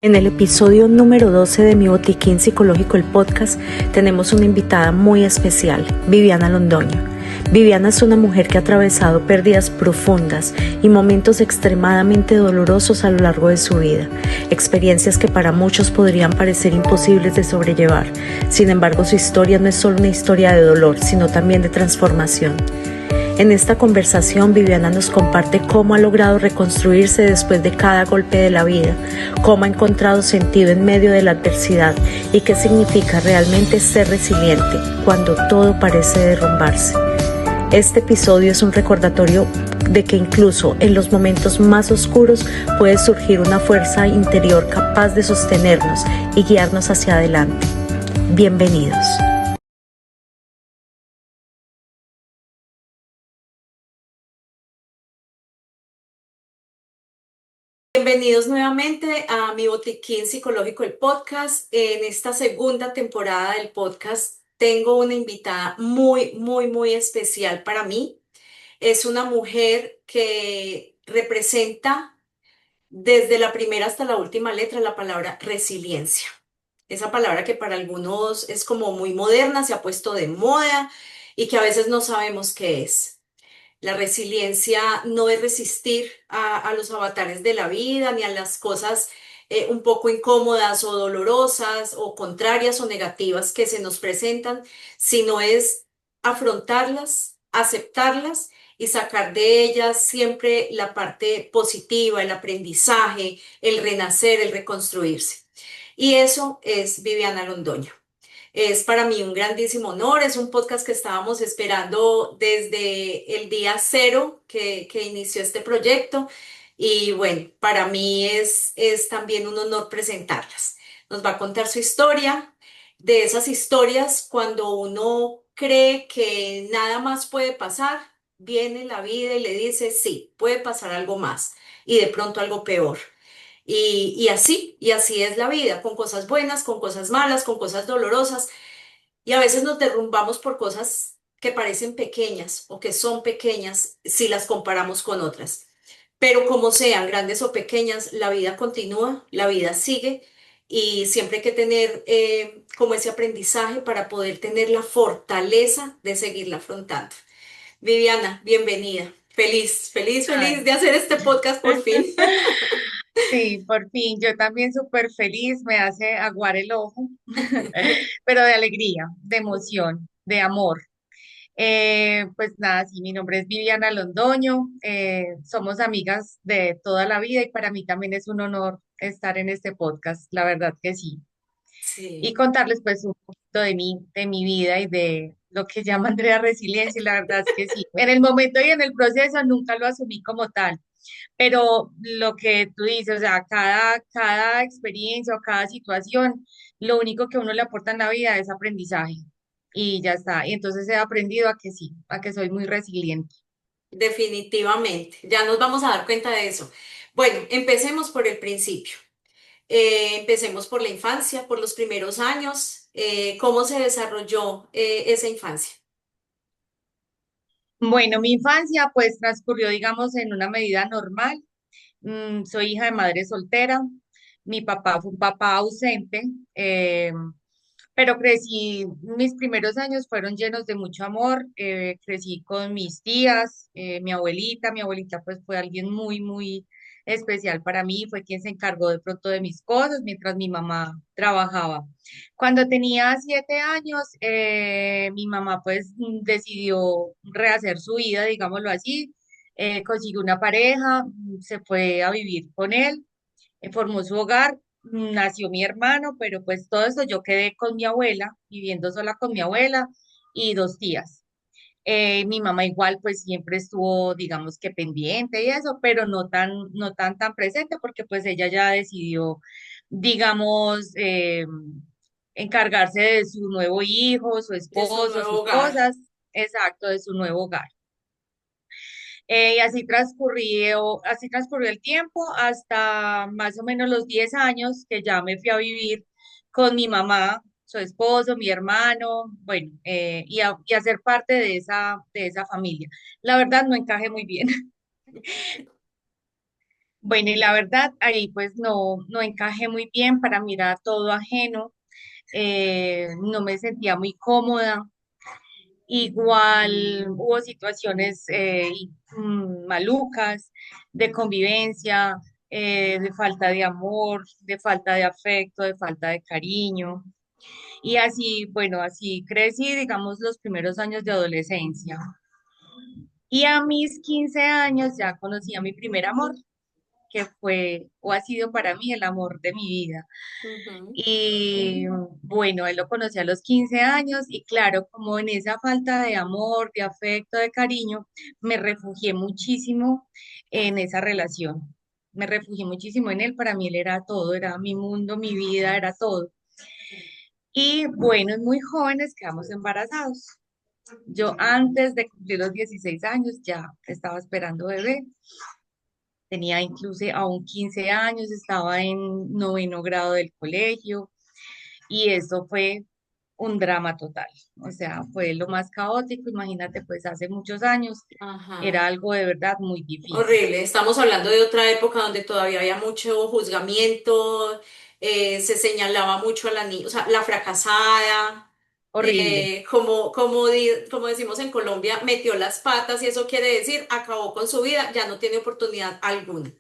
En el episodio número 12 de Mi Botiquín Psicológico, el podcast, tenemos una invitada muy especial, Viviana Londoño. Viviana es una mujer que ha atravesado pérdidas profundas y momentos extremadamente dolorosos a lo largo de su vida, experiencias que para muchos podrían parecer imposibles de sobrellevar. Sin embargo, su historia no es solo una historia de dolor, sino también de transformación. En esta conversación, Viviana nos comparte cómo ha logrado reconstruirse después de cada golpe de la vida, cómo ha encontrado sentido en medio de la adversidad y qué significa realmente ser resiliente cuando todo parece derrumbarse. Este episodio es un recordatorio de que incluso en los momentos más oscuros puede surgir una fuerza interior capaz de sostenernos y guiarnos hacia adelante. Bienvenidos. Bienvenidos nuevamente a Mi Botiquín Psicológico, el podcast. En esta segunda temporada del podcast tengo una invitada muy especial para mí. Es una mujer que representa desde la primera hasta la última letra la palabra resiliencia. Esa palabra que para algunos es como muy moderna, se ha puesto de moda y que a veces no sabemos qué es. La resiliencia no es resistir a los avatares de la vida ni a las cosas un poco incómodas o dolorosas o contrarias o negativas que se nos presentan, sino es afrontarlas, aceptarlas y sacar de ellas siempre la parte positiva, el aprendizaje, el renacer, el reconstruirse. Y eso es Viviana Londoño. Es para mí un grandísimo honor, es un podcast que estábamos esperando desde el día cero que inició este proyecto y bueno, para mí es también un honor presentarlas. Nos va a contar su historia, de esas historias cuando uno cree que nada más puede pasar, viene la vida y le dice, sí, puede pasar algo más y de pronto algo peor. Y así es la vida, con cosas buenas, con cosas malas, con cosas dolorosas. Y a veces nos derrumbamos por cosas que parecen pequeñas o que son pequeñas si las comparamos con otras. Pero como sean grandes o pequeñas, la vida continúa, la vida sigue y siempre hay que tener como ese aprendizaje para poder tener la fortaleza de seguirla afrontando. Viviana, bienvenida. Feliz Ay. de hacer este podcast por fin. Sí, por fin, yo también súper feliz, me hace aguar el ojo, pero de alegría, de emoción, de amor. Pues nada, sí, mi nombre es Viviana Londoño, somos amigas de toda la vida y para mí también es un honor estar en este podcast, la verdad que sí. Y Sí. contarles pues un poquito de mi vida y de lo que llama Andrea resiliencia y la verdad es que sí. En el momento y en el proceso nunca lo asumí como tal. Pero lo que tú dices, o sea, cada experiencia o cada situación, lo único que a uno le aporta en la vida es aprendizaje. Y ya está. Y entonces he aprendido a que sí, a que soy muy resiliente. Definitivamente, ya nos vamos a dar cuenta de eso. Bueno, empecemos por el principio. Empecemos por la infancia, por los primeros años. ¿Cómo se desarrolló esa infancia? Bueno, mi infancia pues transcurrió, digamos, en una medida normal. Soy hija de madre soltera. Mi papá fue un papá ausente. Pero crecí, mis primeros años fueron llenos de mucho amor, crecí con mis tías, mi abuelita pues fue alguien muy especial para mí, fue quien se encargó de pronto de mis cosas mientras mi mamá trabajaba. Cuando tenía 7 años, mi mamá pues decidió rehacer su vida, digámoslo así, consiguió una pareja, se fue a vivir con él, formó su hogar, nació mi hermano, pero pues todo eso yo quedé con mi abuela, viviendo sola con mi abuela y dos tías. Mi mamá igual pues siempre estuvo, digamos que pendiente y eso, pero no tan presente porque pues ella ya decidió, digamos, encargarse de su nuevo hijo, su De su esposo, nuevo sus hogar. cosas, exacto, de su nuevo hogar. Y así transcurrió el tiempo hasta más o menos los 10 años que ya me fui a vivir con mi mamá, su esposo, mi hermano, bueno, y a ser parte de esa familia. La verdad no encajé muy bien. Bueno, y la verdad, ahí pues no encajé muy bien, para mí era todo ajeno, no me sentía muy cómoda. Igual hubo situaciones malucas de convivencia, de falta de amor, de falta de afecto, de falta de cariño. Y así, bueno, así crecí, digamos, los primeros años de adolescencia. Y a mis 15 años ya conocí a mi primer amor, que fue o ha sido para mí el amor de mi vida. Ujú. Y bueno, él lo conocí a los 15 años y claro, como en esa falta de amor, de afecto, de cariño, me refugié muchísimo en esa relación. Me refugié muchísimo en él, para mí él era todo, era mi mundo, mi vida, era todo. Y bueno, muy jóvenes quedamos embarazados. Yo antes de cumplir los 16 años ya estaba esperando bebé. Tenía incluso aún 15 años, estaba en noveno grado del colegio y eso fue un drama total. O sea, fue lo más caótico. Imagínate, pues hace muchos años Ajá. era algo de verdad muy difícil, Horrible. Estamos hablando de otra época donde todavía había mucho juzgamiento, se señalaba mucho a la niña, o sea, la fracasada, horrible, como decimos en Colombia, metió las patas y eso quiere decir acabó con su vida, ya no tiene oportunidad alguna.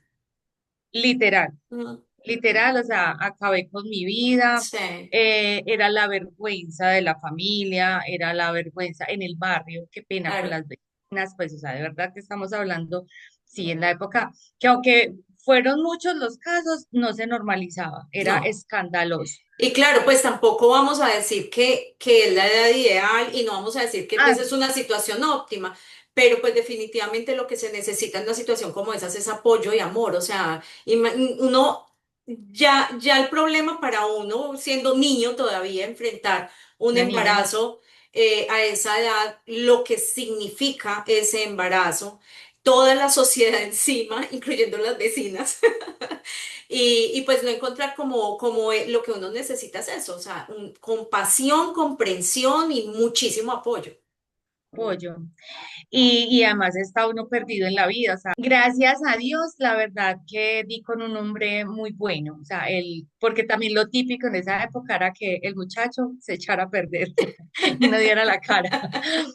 literal. Mm. Literal, o sea, acabé con mi vida, Sí, era la vergüenza de la familia, era la vergüenza en el barrio, qué pena con claro. las vecinas, pues, o sea, de verdad que estamos hablando, sí, en la época que aunque fueron muchos los casos, no se normalizaba, era No. escandaloso. Y claro, pues tampoco vamos a decir que es la edad ideal y no vamos a decir que pues Ah, es una situación óptima, pero pues definitivamente lo que se necesita en una situación como esa es apoyo y amor, o sea, uno ya el problema para uno siendo niño todavía enfrentar un una niña, embarazo a esa edad, lo que significa ese embarazo, toda la sociedad encima, incluyendo las vecinas. Y pues no encontrar lo que uno necesita es eso, o sea, compasión, comprensión y muchísimo apoyo. pollo. Y además está uno perdido en la vida. O sea, gracias a Dios, la verdad que di con un hombre muy bueno. O sea, él, porque también lo típico en esa época era que el muchacho se echara a perder y no diera la cara.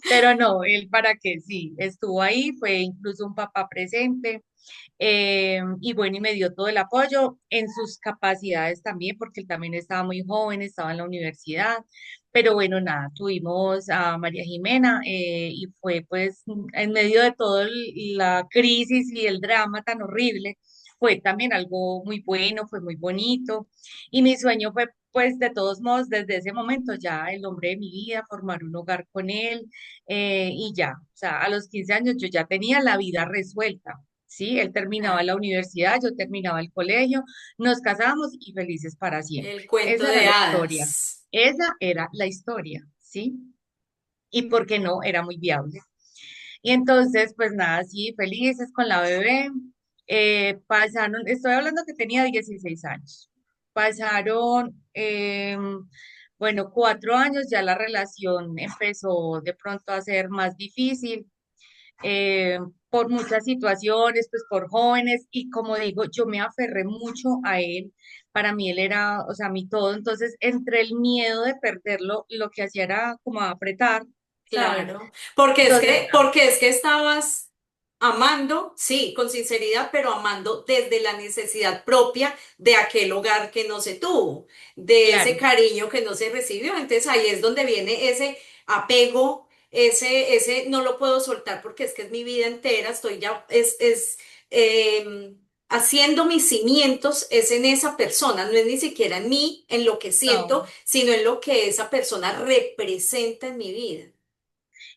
Pero no, él para que sí, estuvo ahí, fue incluso un papá presente. Y bueno, y me dio todo el apoyo en sus capacidades también, porque él también estaba muy joven, estaba en la universidad, pero bueno, nada, tuvimos a María Jimena y fue pues en medio de toda la crisis y el drama tan horrible, fue también algo muy bueno, fue muy bonito y mi sueño fue pues de todos modos desde ese momento ya el hombre de mi vida, formar un hogar con él y ya, o sea, a los 15 años yo ya tenía la vida resuelta. Sí, él terminaba Ah, la universidad, yo terminaba el colegio, nos casamos y felices para siempre. el cuento Esa era de la historia. hadas. Esa era la historia, ¿sí? Y por qué no, era muy viable. Y entonces, pues nada, sí, felices con la bebé. Pasaron, estoy hablando que tenía 16 años. Pasaron, bueno, 4 años, ya la relación empezó de pronto a ser más difícil eh, por muchas situaciones, pues por jóvenes, y como digo, yo me aferré mucho a él, para mí él era, o sea, mi todo, entonces entre el miedo de perderlo, lo que hacía era como apretar, ¿sabes? Claro, porque es Entonces, que, porque es que estabas amando, sí, con sinceridad, pero amando desde la necesidad propia de aquel hogar que no se tuvo, de ese claro, cariño que no se recibió. Entonces ahí es donde viene ese apego, ese no lo puedo soltar porque es que es mi vida entera, estoy ya, haciendo mis cimientos, es en esa persona, no es ni siquiera en mí, en lo que siento, no. sino en lo que esa persona representa en mi vida.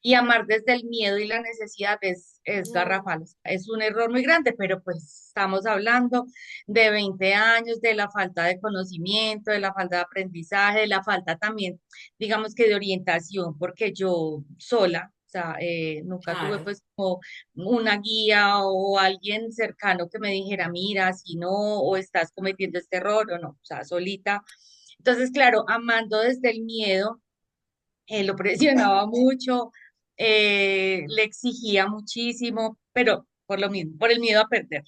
Y amar desde el miedo y la necesidad es Mm. garrafal. O sea, es un error muy grande, pero pues estamos hablando de 20 años, de la falta de conocimiento, de la falta de aprendizaje, de la falta también, digamos que de orientación, porque yo sola, o sea, nunca tuve Claro, pues como una guía o alguien cercano que me dijera, mira, si no, o estás cometiendo este error o no, o sea, solita. Entonces, claro, amando desde el miedo lo presionaba mucho, le exigía muchísimo, pero por lo mismo, por el miedo a perder.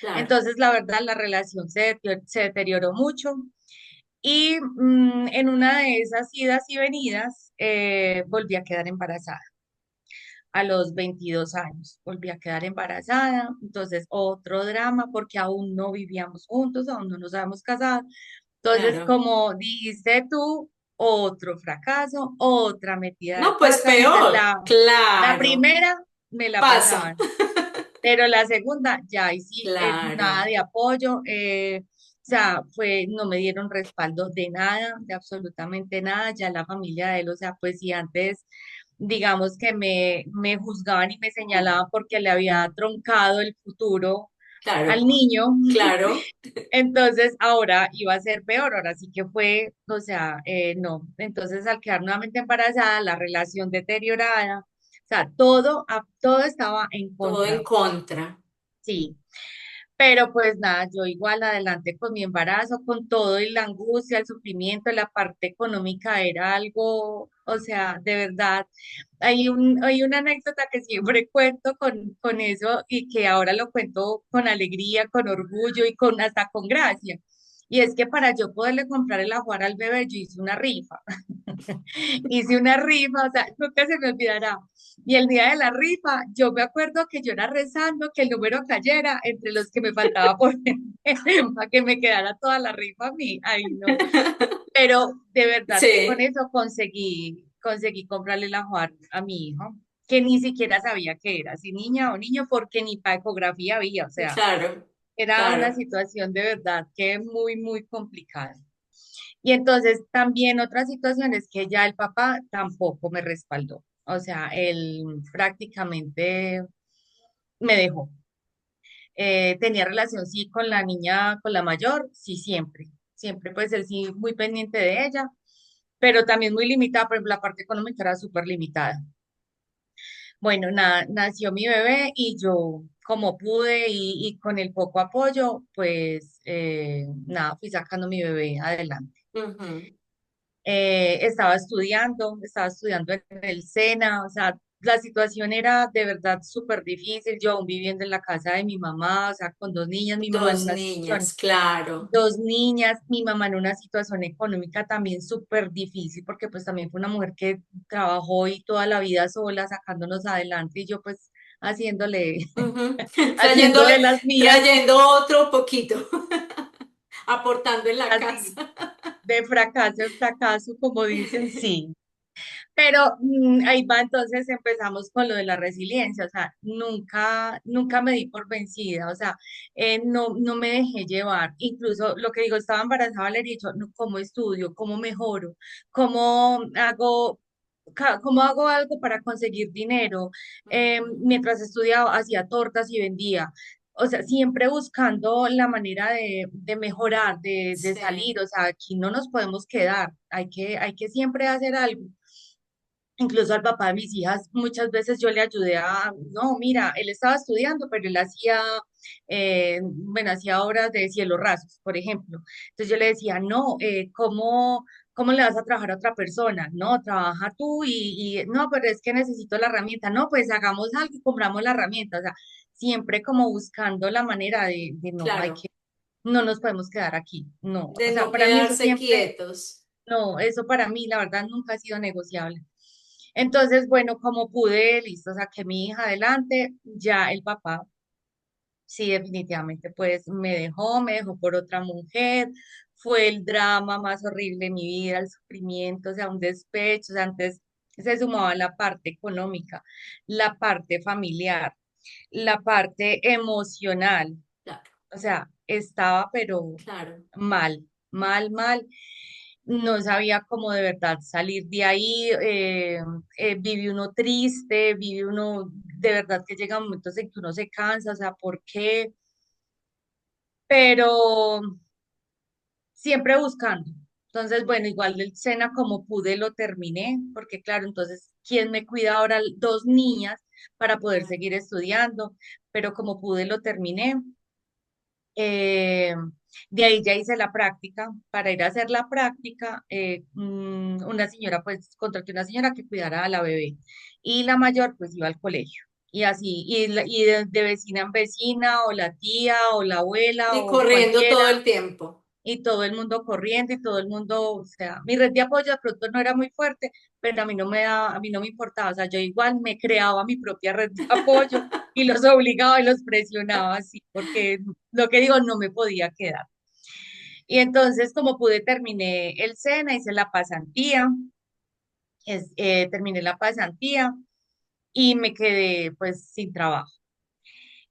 claro, Entonces, la verdad, la relación se deterioró mucho y en una de esas idas y venidas volví a quedar embarazada. A los 22 años volví a quedar embarazada, entonces otro drama porque aún no vivíamos juntos, aún no nos habíamos casado. Entonces, claro. como dijiste tú, otro fracaso, otra metida de No, pues pata. Entonces, peor, la claro, primera me la pasa, pasaban, pero la segunda ya, y sí, nada claro, de apoyo. O sea, no me dieron respaldo de nada, de absolutamente nada. Ya la familia de él, o sea, pues si antes, digamos que me juzgaban y me señalaban porque le había troncado el futuro al claro, niño, claro, entonces ahora iba a ser peor, ahora sí que fue, o sea, no. Entonces al quedar nuevamente embarazada, la relación deteriorada, o sea, todo estaba en todo en contra, contra. sí. Pero pues nada, yo igual adelante con mi embarazo, con todo y la angustia, el sufrimiento, la parte económica era algo, o sea, de verdad, hay una anécdota que siempre cuento con eso y que ahora lo cuento con alegría, con orgullo y hasta con gracia. Y es que para yo poderle comprar el ajuar al bebé, yo hice una rifa. Hice una rifa, o sea, nunca se me olvidará. Y el día de la rifa, yo me acuerdo que yo era rezando que el número cayera entre los que me faltaba por para que me quedara toda la rifa a mí. Ay, no. Pero de verdad que con Sí, eso conseguí comprarle la Juan a mi hijo, que ni siquiera sabía qué era, si niña o niño, porque ni para ecografía había. O sea, claro, era una claro. situación de verdad que muy, muy complicada. Y entonces también otra situación es que ya el papá tampoco me respaldó. O sea, él prácticamente me dejó. Tenía relación sí con la niña, con la mayor, sí, siempre. Siempre pues él sí muy pendiente de ella, pero también muy limitada, por ejemplo, la parte económica era súper limitada. Bueno, nada, nació mi bebé y yo como pude y con el poco apoyo, pues nada, fui sacando mi bebé adelante. Ujú. Estaba estudiando en el SENA, o sea, la situación era de verdad súper difícil, yo aún viviendo en la casa de mi mamá, o sea, con dos niñas, mi mamá en Dos una niñas, situación, claro. dos niñas, mi mamá en una situación económica también súper difícil, porque pues también fue una mujer que trabajó y toda la vida sola, sacándonos adelante, y yo pues haciéndole, Ujú. haciendo Trayéndole, de las mías, trayendo otro poquito, aportando en la así, casa. de fracaso en fracaso, como dicen, sí. Pero ahí va, entonces empezamos con lo de la resiliencia, o sea, nunca me di por vencida, o sea, no me dejé llevar, incluso lo que digo, estaba embarazada, le he dicho, no, ¿cómo estudio? ¿Cómo mejoro? ¿Cómo hago, cómo hago algo para conseguir dinero? Ujú. Mientras estudiaba, hacía tortas y vendía. O sea, siempre buscando la manera de mejorar, de Sí, salir, o sea, aquí no nos podemos quedar, hay que siempre hacer algo. Incluso al papá de mis hijas, muchas veces yo le ayudé no, mira, él estaba estudiando, pero él bueno, hacía obras de cielos rasos, por ejemplo. Entonces yo le decía, no, ¿cómo le vas a trabajar a otra persona? No, trabaja tú no, pero es que necesito la herramienta. No, pues hagamos algo y compramos la herramienta. O sea, siempre como buscando la manera de no, claro, no nos podemos quedar aquí. No, o de sea, no para mí eso quedarse siempre quietos. no, eso para mí, la verdad, nunca ha sido negociable. Entonces, bueno, como pude, listo, saqué mi hija adelante, ya el papá, sí, definitivamente, pues me dejó por otra mujer, fue el drama más horrible de mi vida, el sufrimiento, o sea, un despecho, o sea, antes se sumaba la parte económica, la parte familiar, la parte emocional, Claro, o sea, estaba pero claro. mal, mal, mal. No sabía cómo de verdad salir de ahí. Vive uno triste, vive uno, de verdad que llega momentos en que uno se cansa, o sea, ¿por qué? Pero siempre buscando. Entonces, bueno, igual del SENA como pude lo terminé, porque claro, entonces, ¿quién me cuida ahora? Dos niñas para poder Claro. seguir estudiando, pero como pude lo terminé. Eh, de ahí ya hice la práctica. Para ir a hacer la práctica, una señora, pues contraté una señora que cuidara a la bebé y la mayor pues iba al colegio. Y así, de vecina en vecina, o la tía, o la abuela, Y o corriendo todo cualquiera, el tiempo. y todo el mundo corriendo, y todo el mundo, o sea, mi red de apoyo de pronto no era muy fuerte, pero a mí no me importaba, o sea, yo igual me creaba mi propia red de apoyo, y los obligaba y los presionaba así, porque lo que digo, no me podía quedar. Y entonces, como pude, terminé el SENA, hice la pasantía, terminé la pasantía y me quedé pues sin trabajo.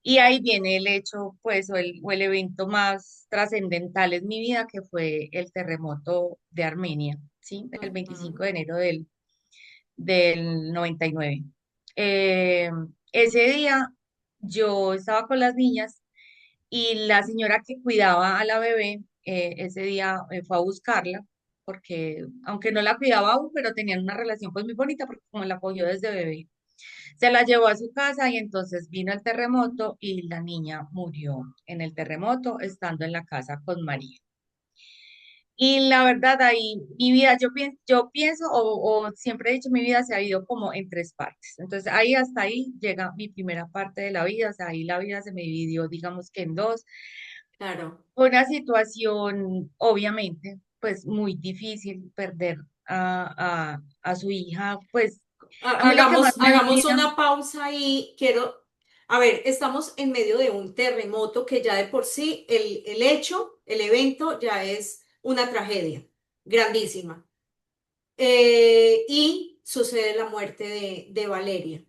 Y ahí viene el hecho, pues, o el evento más trascendental en mi vida, que fue el terremoto de Armenia, ¿sí? El Ujú. 25 de enero del 99. Eh, Ese día yo estaba con las niñas y la señora que cuidaba a la bebé, ese día fue a buscarla, porque aunque no la cuidaba aún, pero tenían una relación pues muy bonita, porque como la cogió desde bebé. Se la llevó a su casa y entonces vino el terremoto y la niña murió en el terremoto estando en la casa con María. Y la verdad, ahí mi vida, yo pienso o siempre he dicho, mi vida se ha ido como en tres partes. Entonces, ahí hasta ahí llega mi primera parte de la vida, o sea, ahí la vida se me dividió, digamos que en dos. Claro. Fue una situación, obviamente, pues muy difícil perder a su hija, pues a mí lo que más Hagamos, me hagamos dolía, una pausa y quiero, a ver, estamos en medio de un terremoto que ya de por sí el hecho, el evento ya es una tragedia grandísima. Y sucede la muerte de Valeria.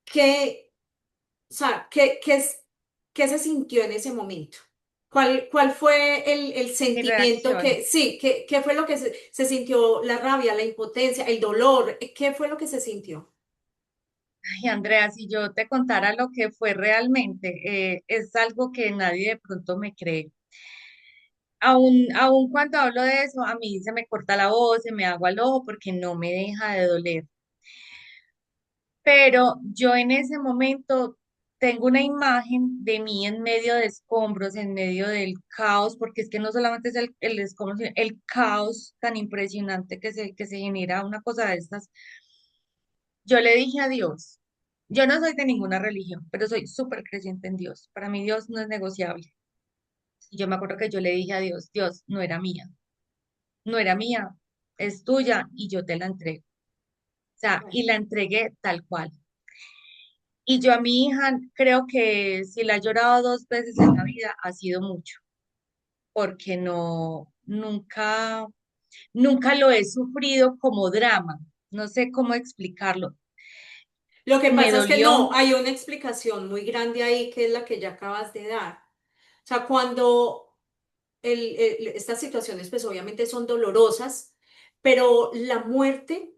¿Qué, o sea, qué se sintió en ese momento? ¿Cuál fue el mi sentimiento reacción. que, sí, qué fue lo que se sintió? La rabia, la impotencia, el dolor, ¿qué fue lo que se sintió? Ay, Andrea, si yo te contara lo que fue realmente, es algo que nadie de pronto me cree. Aún cuando hablo de eso, a mí se me corta la voz, se me agua el ojo porque no me deja de doler. Pero yo en ese momento tengo una imagen de mí en medio de escombros, en medio del caos, porque es que no solamente es el escombro, sino el caos tan impresionante que se genera una cosa de estas. Yo le dije a Dios, yo no soy de ninguna religión, pero soy súper creyente en Dios. Para mí Dios no es negociable. Y yo me acuerdo que yo le dije a Dios, Dios, no era mía, no era mía, es tuya y yo te la entrego. O sea, y la entregué tal cual. Y yo a mi hija creo que si la he llorado dos veces en la vida ha sido mucho, porque nunca lo he sufrido como drama. No sé cómo explicarlo. Lo que Me pasa es que dolió, no, hay una explicación muy grande ahí que es la que ya acabas de dar. O sea, cuando estas situaciones pues obviamente son dolorosas, pero la muerte,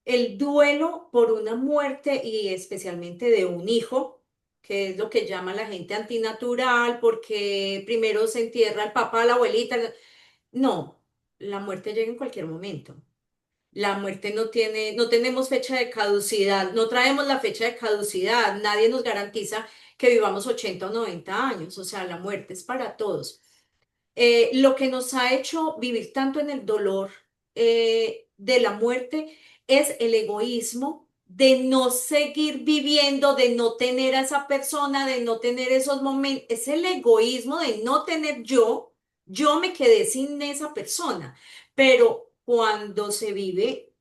el duelo por una muerte y especialmente de un hijo, que es lo que llama la gente antinatural, porque primero se entierra el papá, la abuelita. No, la muerte llega en cualquier momento. La muerte no tiene, no tenemos fecha de caducidad, no traemos la fecha de caducidad, nadie nos garantiza que vivamos 80 o 90 años, o sea, la muerte es para todos. Lo que nos ha hecho vivir tanto en el dolor de la muerte es el egoísmo de no seguir viviendo, de no tener a esa persona, de no tener esos momentos, es el egoísmo de no tener yo me quedé sin esa persona, pero cuando se vive,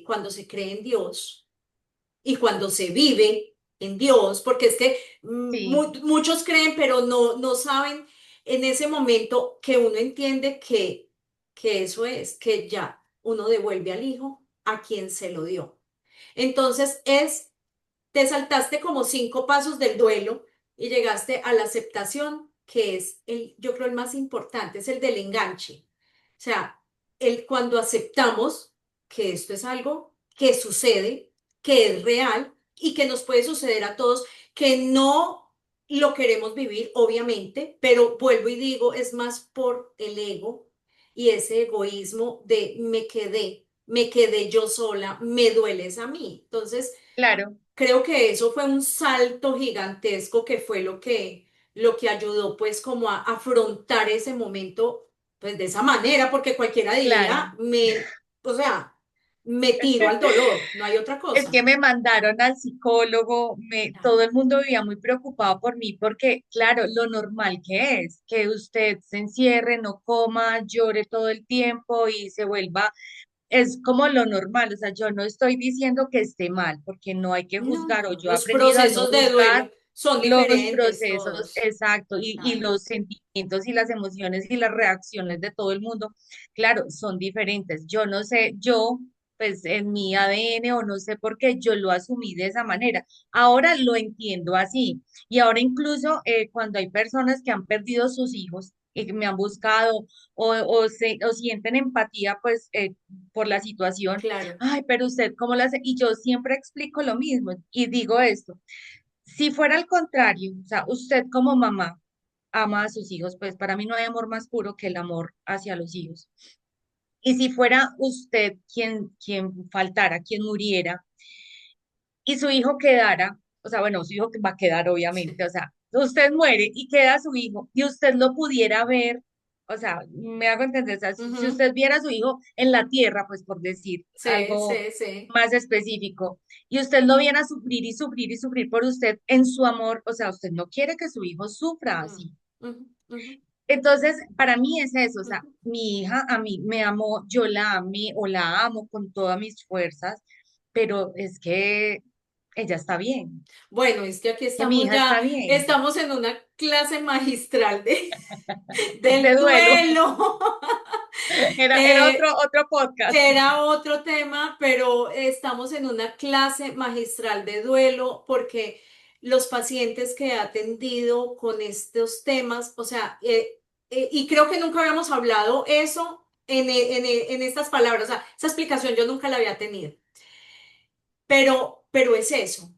cuando se cree en Dios, y cuando se vive en Dios, porque es que sí, muchos creen, pero no saben en ese momento que uno entiende que eso es, que ya uno devuelve al hijo a quien se lo dio. Entonces te saltaste como 5 pasos del duelo y llegaste a la aceptación, que es yo creo el más importante, es el del enganche. O sea, cuando aceptamos que esto es algo que sucede, que es real y que nos puede suceder a todos, que no lo queremos vivir, obviamente, pero vuelvo y digo, es más por el ego y ese egoísmo de me quedé yo sola, me dueles a mí. Entonces, claro, creo que eso fue un salto gigantesco que fue lo que ayudó pues como a afrontar ese momento pues de esa manera, porque cualquiera claro. diría, o sea, me tiro al dolor, no hay otra Es que cosa. me mandaron al psicólogo, todo Claro. el mundo vivía muy preocupado por mí porque, claro, lo normal que es, que usted se encierre, no coma, llore todo el tiempo y se vuelva, es como lo normal, o sea, yo no estoy diciendo que esté mal, porque no hay que No, juzgar, o no, yo he los aprendido a no procesos de juzgar duelo son los diferentes procesos, todos. exacto, y Claro. los sentimientos y las emociones y las reacciones de todo el mundo, claro, son diferentes. Yo no sé, yo, pues en mi ADN o no sé por qué, yo lo asumí de esa manera. Ahora lo entiendo así. Y ahora incluso cuando hay personas que han perdido sus hijos y que me han buscado o sienten empatía, pues, por la situación, Claro. ay, pero usted, ¿cómo lo hace? Y yo siempre explico lo mismo y digo esto. Si fuera al contrario, o sea, usted como mamá ama a sus hijos, pues para mí no hay amor más puro que el amor hacia los hijos. Y si fuera usted quien faltara, quien muriera, y su hijo quedara, o sea, bueno, su hijo que va a quedar obviamente, o sea, usted muere y queda su hijo y usted lo pudiera ver, o sea, me hago entender, o sea, si Ujú. usted viera a su hijo en la tierra, pues por decir Sí, algo sí, sí. más específico, y usted lo viera sufrir y sufrir y sufrir por usted en su amor, o sea, usted no quiere que su hijo sufra No. así. Ujú, ujú, Entonces, para mí es eso, o sea, ujú. mi hija a mí me amó, yo la amé o la amo con todas mis fuerzas, pero es que ella está bien, Bueno, es que aquí que mi estamos hija ya, está bien, estamos en una clase magistral de del duelo. duelo. Era Eh, otro podcast. Era otro tema, pero estamos en una clase magistral de duelo porque los pacientes que he atendido con estos temas, o sea, y creo que nunca habíamos hablado eso en estas palabras, o sea, esa explicación yo nunca la había tenido, pero es eso.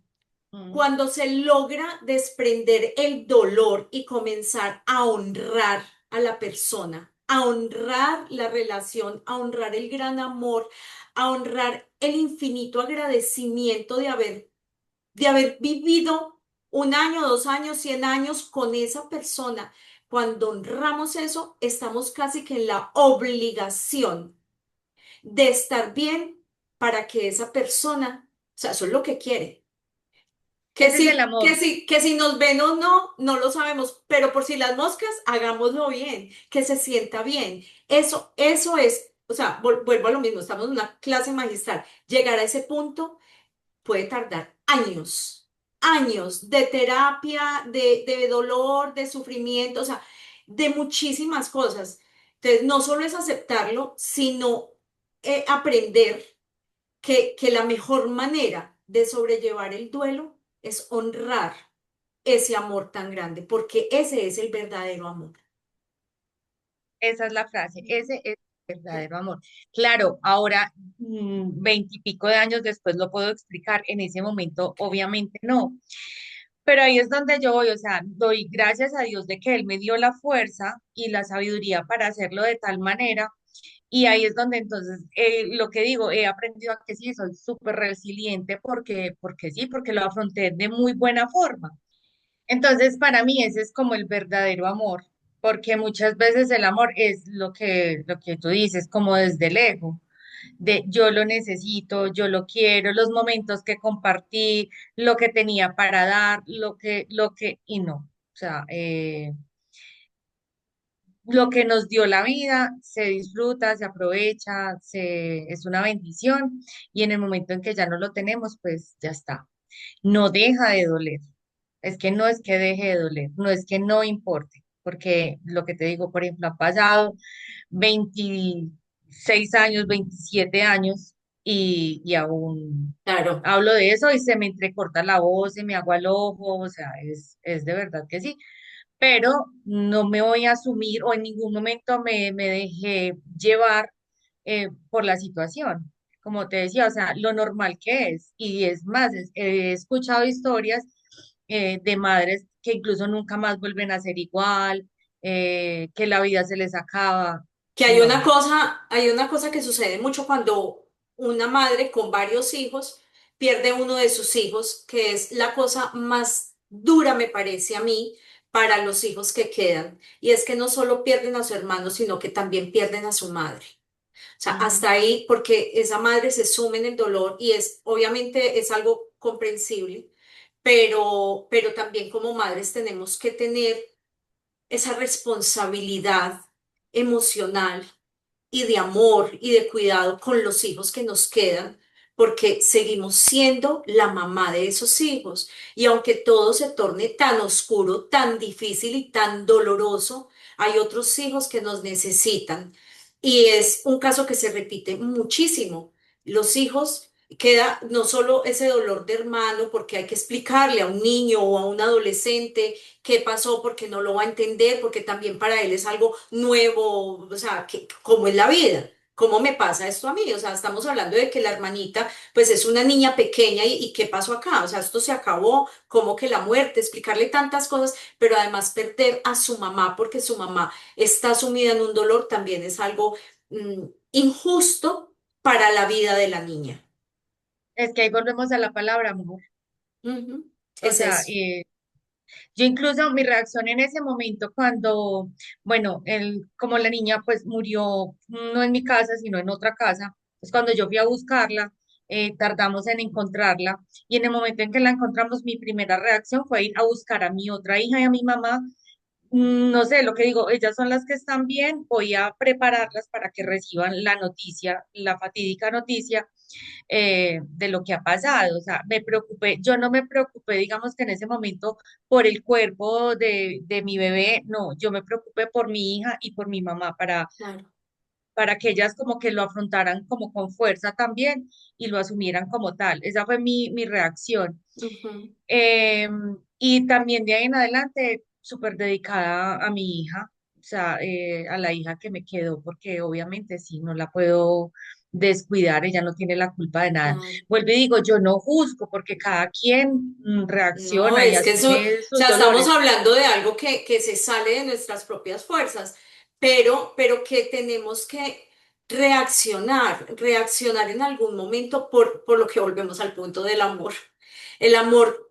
Mm, Cuando se logra desprender el dolor y comenzar a honrar a la persona, a honrar la relación, a honrar el gran amor, a honrar el infinito agradecimiento de haber vivido 1 año, 2 años, 100 años con esa persona. Cuando honramos eso, estamos casi que en la obligación de estar bien para que esa persona, o sea, eso es lo que quiere que ese es el sí, que amor, sí, que si nos ven o no, no lo sabemos, pero por si las moscas, hagámoslo bien, que se sienta bien. Eso es, o sea, vuelvo a lo mismo, estamos en una clase magistral. Llegar a ese punto puede tardar años, años de terapia, de dolor, de sufrimiento, o sea, de muchísimas cosas. Entonces, no solo es aceptarlo, sino aprender que la mejor manera de sobrellevar el duelo es honrar ese amor tan grande, porque ese es el verdadero amor. esa es la frase, ese es el verdadero amor. Claro, ahora, 20 y pico de años después lo puedo explicar, en ese momento obviamente no. Pero ahí es donde yo voy, o sea, doy gracias a Dios de que Él me dio la fuerza y la sabiduría para hacerlo de tal manera. Y ahí es donde entonces, lo que digo, he aprendido a que sí, soy súper resiliente porque sí, porque lo afronté de muy buena forma. Entonces, para mí ese es como el verdadero amor, porque muchas veces el amor es lo que tú dices, como desde el ego de yo lo necesito, yo lo quiero, los momentos que compartí, lo que tenía para dar, y no. O sea, lo que nos dio la vida se disfruta, se aprovecha, es una bendición y en el momento en que ya no lo tenemos, pues ya está. No deja de doler. Es que no es que deje de doler, no es que no importe, porque lo que te digo, por ejemplo, han pasado 26 años, 27 años y aún Claro. hablo de eso y se me entrecorta la voz, se me agua el ojo, o sea, es de verdad que sí, pero no me voy a asumir o en ningún momento me dejé llevar por la situación. Como te decía, o sea, lo normal que es. Y es más, he escuchado historias de madres que incluso nunca más vuelven a ser igual, que la vida se les acaba. Que No, hay una cosa que sucede mucho cuando una madre con varios hijos pierde uno de sus hijos, que es la cosa más dura, me parece a mí, para los hijos que quedan. Y es que no solo pierden a su hermano, sino que también pierden a su madre. O sea, Ujú. hasta ahí, porque esa madre se sume en el dolor y es, obviamente es algo comprensible, pero también como madres tenemos que tener esa responsabilidad emocional y de amor y de cuidado con los hijos que nos quedan, porque seguimos siendo la mamá de esos hijos. Y aunque todo se torne tan oscuro, tan difícil y tan doloroso, hay otros hijos que nos necesitan. Y es un caso que se repite muchísimo. Los hijos queda no solo ese dolor de hermano, porque hay que explicarle a un niño o a un adolescente qué pasó, porque no lo va a entender, porque también para él es algo nuevo, o sea, ¿cómo es la vida? ¿Cómo me pasa esto a mí? O sea, estamos hablando de que la hermanita, pues es una niña pequeña y ¿qué pasó acá? O sea, esto se acabó, ¿cómo que la muerte? Explicarle tantas cosas, pero además perder a su mamá porque su mamá está sumida en un dolor también es algo injusto para la vida de la niña. Es que ahí volvemos a la palabra amor. Ujú. O Es sea, eso. yo incluso mi reacción en ese momento cuando, bueno, como la niña pues murió no en mi casa, sino en otra casa, pues cuando yo fui a buscarla, tardamos en encontrarla y en el momento en que la encontramos, mi primera reacción fue ir a buscar a mi otra hija y a mi mamá. No sé, lo que digo, ellas son las que están bien, voy a prepararlas para que reciban la noticia, la fatídica noticia de lo que ha pasado. O sea, me preocupé, yo no me preocupé, digamos que en ese momento por el cuerpo de mi bebé, no, yo me preocupé por mi hija y por mi mamá Claro. para que ellas como que lo afrontaran como con fuerza también y lo asumieran como tal. Esa fue mi reacción. Ujú. Eh, y también de ahí en adelante, súper dedicada a mi hija, o sea, a la hija que me quedó, porque obviamente si no la puedo descuidar, ella no tiene la culpa de nada. Claro. Vuelvo y digo, yo no juzgo, porque cada quien No, reacciona y es que eso, o asume sus sea, estamos dolores. hablando de algo que se sale de nuestras propias fuerzas, pero que tenemos que reaccionar en algún momento por lo que volvemos al punto del amor. El amor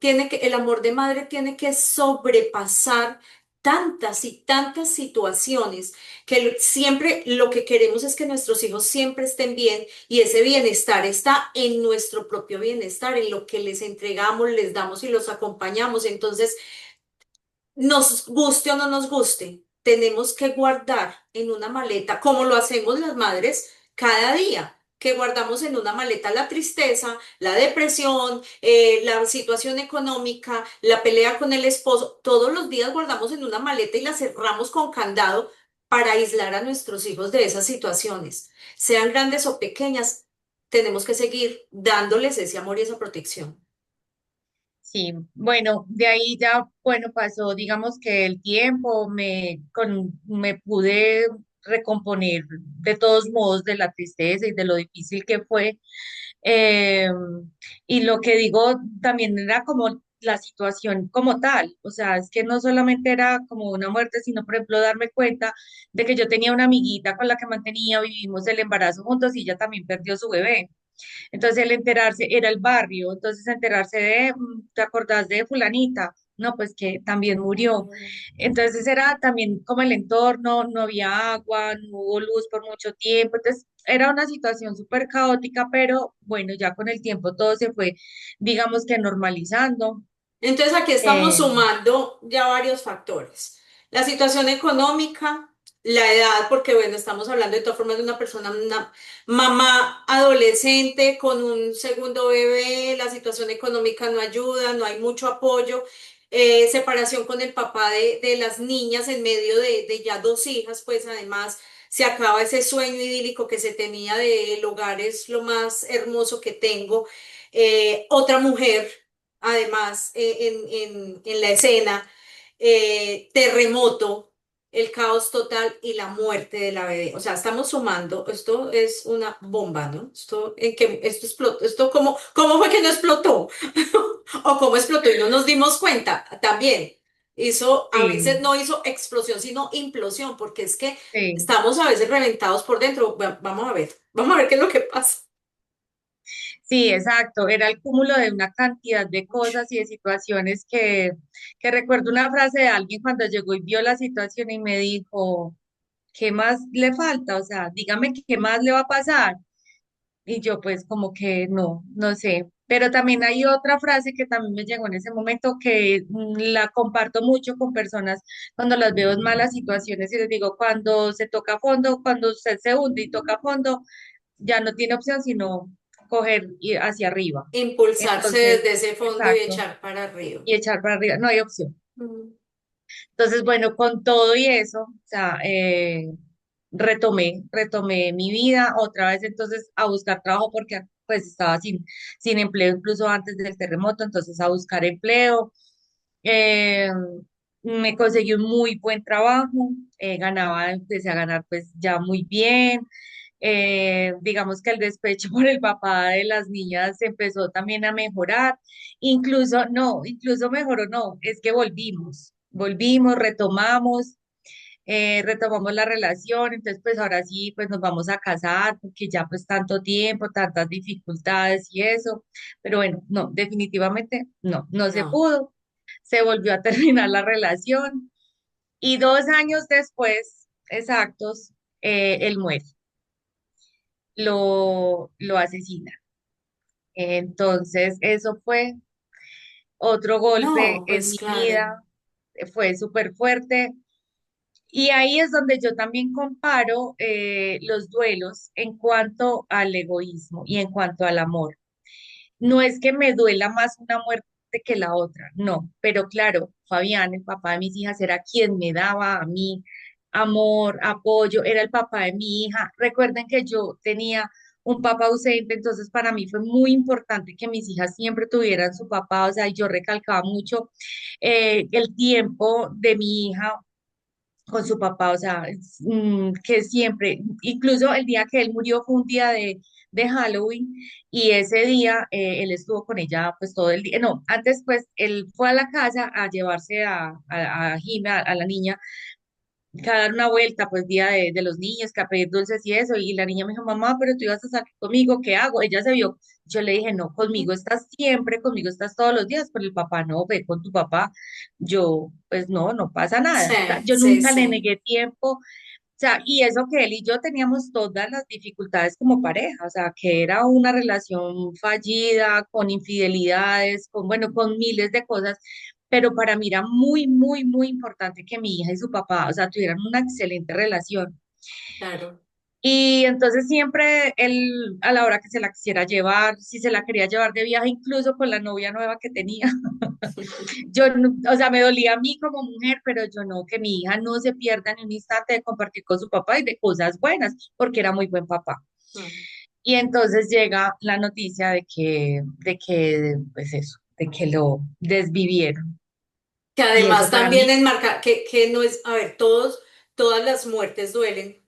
de madre tiene que sobrepasar tantas y tantas situaciones que siempre lo que queremos es que nuestros hijos siempre estén bien y ese bienestar está en nuestro propio bienestar, en lo que les entregamos, les damos y los acompañamos. Entonces, nos guste o no nos guste, tenemos que guardar en una maleta, como lo hacemos las madres cada día, que guardamos en una maleta la tristeza, la depresión, la situación económica, la pelea con el esposo. Todos los días guardamos en una maleta y la cerramos con candado para aislar a nuestros hijos de esas situaciones. Sean grandes o pequeñas, tenemos que seguir dándoles ese amor y esa protección. Sí, bueno, de ahí ya, bueno, pasó, digamos que el tiempo, me pude recomponer de todos modos de la tristeza y de lo difícil que fue. Eh, y lo que digo también era como la situación como tal, o sea, es que no solamente era como una muerte, sino, por ejemplo, darme cuenta de que yo tenía una amiguita con la que mantenía, vivimos el embarazo juntos y ella también perdió su bebé. Entonces el enterarse era el barrio, entonces enterarse de, ¿te acordás de fulanita? No, pues que también murió. Entonces era también como el entorno, no había agua, no hubo luz por mucho tiempo, entonces era una situación súper caótica, pero bueno, ya con el tiempo todo se fue, digamos que normalizando. Entonces aquí estamos Eh, sumando ya varios factores. La situación económica, la edad, porque bueno, estamos hablando de todas formas de una persona, una mamá adolescente con un segundo bebé, la situación económica no ayuda, no hay mucho apoyo, separación con el papá de las niñas en medio de ya dos hijas, pues además se acaba ese sueño idílico que se tenía de el hogar es lo más hermoso que tengo. Otra mujer además en la escena, terremoto, el caos total y la muerte de la bebé. O sea, estamos sumando, esto es una bomba, ¿no? Esto explotó, cómo fue que no explotó? O cómo explotó y no nos dimos cuenta también. A veces sí, no hizo explosión, sino implosión, porque es que sí. estamos a veces reventados por dentro. Vamos a ver qué es lo que pasa. Sí, exacto. Era el cúmulo de una cantidad de cosas y de situaciones que recuerdo una frase de alguien cuando llegó y vio la situación y me dijo, ¿qué más le falta? O sea, dígame qué más le va a pasar. Y yo pues como que no, no sé. Pero también hay otra frase que también me llegó en ese momento que la comparto mucho con personas cuando las veo en malas situaciones y les digo, cuando se toca fondo, cuando usted se hunde y toca fondo, ya no tiene opción sino coger y hacia arriba. Impulsarse Entonces, desde ese fondo y exacto, echar para arriba. y echar para arriba, no hay opción. Mm. Entonces, bueno, con todo y eso, o sea, retomé mi vida otra vez entonces a buscar trabajo porque pues estaba sin empleo incluso antes del terremoto, entonces a buscar empleo. Eh, Me conseguí un muy buen trabajo, empecé a ganar pues ya muy bien. Digamos que el despecho por el papá de las niñas empezó también a mejorar, incluso no, incluso mejoró, no, es que volvimos, retomamos la relación, entonces pues ahora sí, pues nos vamos a casar, porque ya pues tanto tiempo, tantas dificultades y eso, pero bueno, no, definitivamente no, no se No, pudo, se volvió a terminar la relación y 2 años después, exactos, él muere, lo asesina. Entonces, eso fue otro golpe no, en pues mi claro, vida, fue súper fuerte. Y ahí es donde yo también comparo los duelos en cuanto al egoísmo y en cuanto al amor. No es que me duela más una muerte que la otra, no, pero claro, Fabián, el papá de mis hijas, era quien me daba a mí amor, apoyo, era el papá de mi hija. Recuerden que yo tenía un papá ausente, entonces para mí fue muy importante que mis hijas siempre tuvieran su papá, o sea, yo recalcaba mucho el tiempo de mi hija con su papá, o sea, que siempre, incluso el día que él murió fue un día de Halloween y ese día él estuvo con ella pues todo el día, no, antes pues él fue a la casa a llevarse a Jimena, a la niña, que a dar una vuelta, pues día de los niños, que a pedir dulces y eso, y la niña me dijo, mamá, pero tú ibas a salir conmigo, ¿qué hago? Ella se vio, yo le dije, no, conmigo estás siempre, conmigo estás todos los días, pero el papá no, ve con tu papá, yo, pues no, no pasa sí, nada, o sea, yo sí, nunca le sí, negué tiempo, o sea, y eso que él y yo teníamos todas las dificultades como pareja, o sea, que era una relación fallida, con infidelidades, con, bueno, con miles de cosas, pero para mí era muy, muy, muy importante que mi hija y su papá, o sea, tuvieran una excelente relación. claro. Y entonces siempre él, a la hora que se la quisiera llevar, si se la quería llevar de viaje, incluso con la novia nueva que tenía, yo, o sea, me dolía a mí como mujer, pero yo no, que mi hija no se pierda ni un instante de compartir con su papá y de cosas buenas, porque era muy buen papá. Mm. Y entonces llega la noticia pues eso, de que lo desvivieron. Que Y eso además para también mí, enmarca, que no es, a ver, todas las muertes duelen,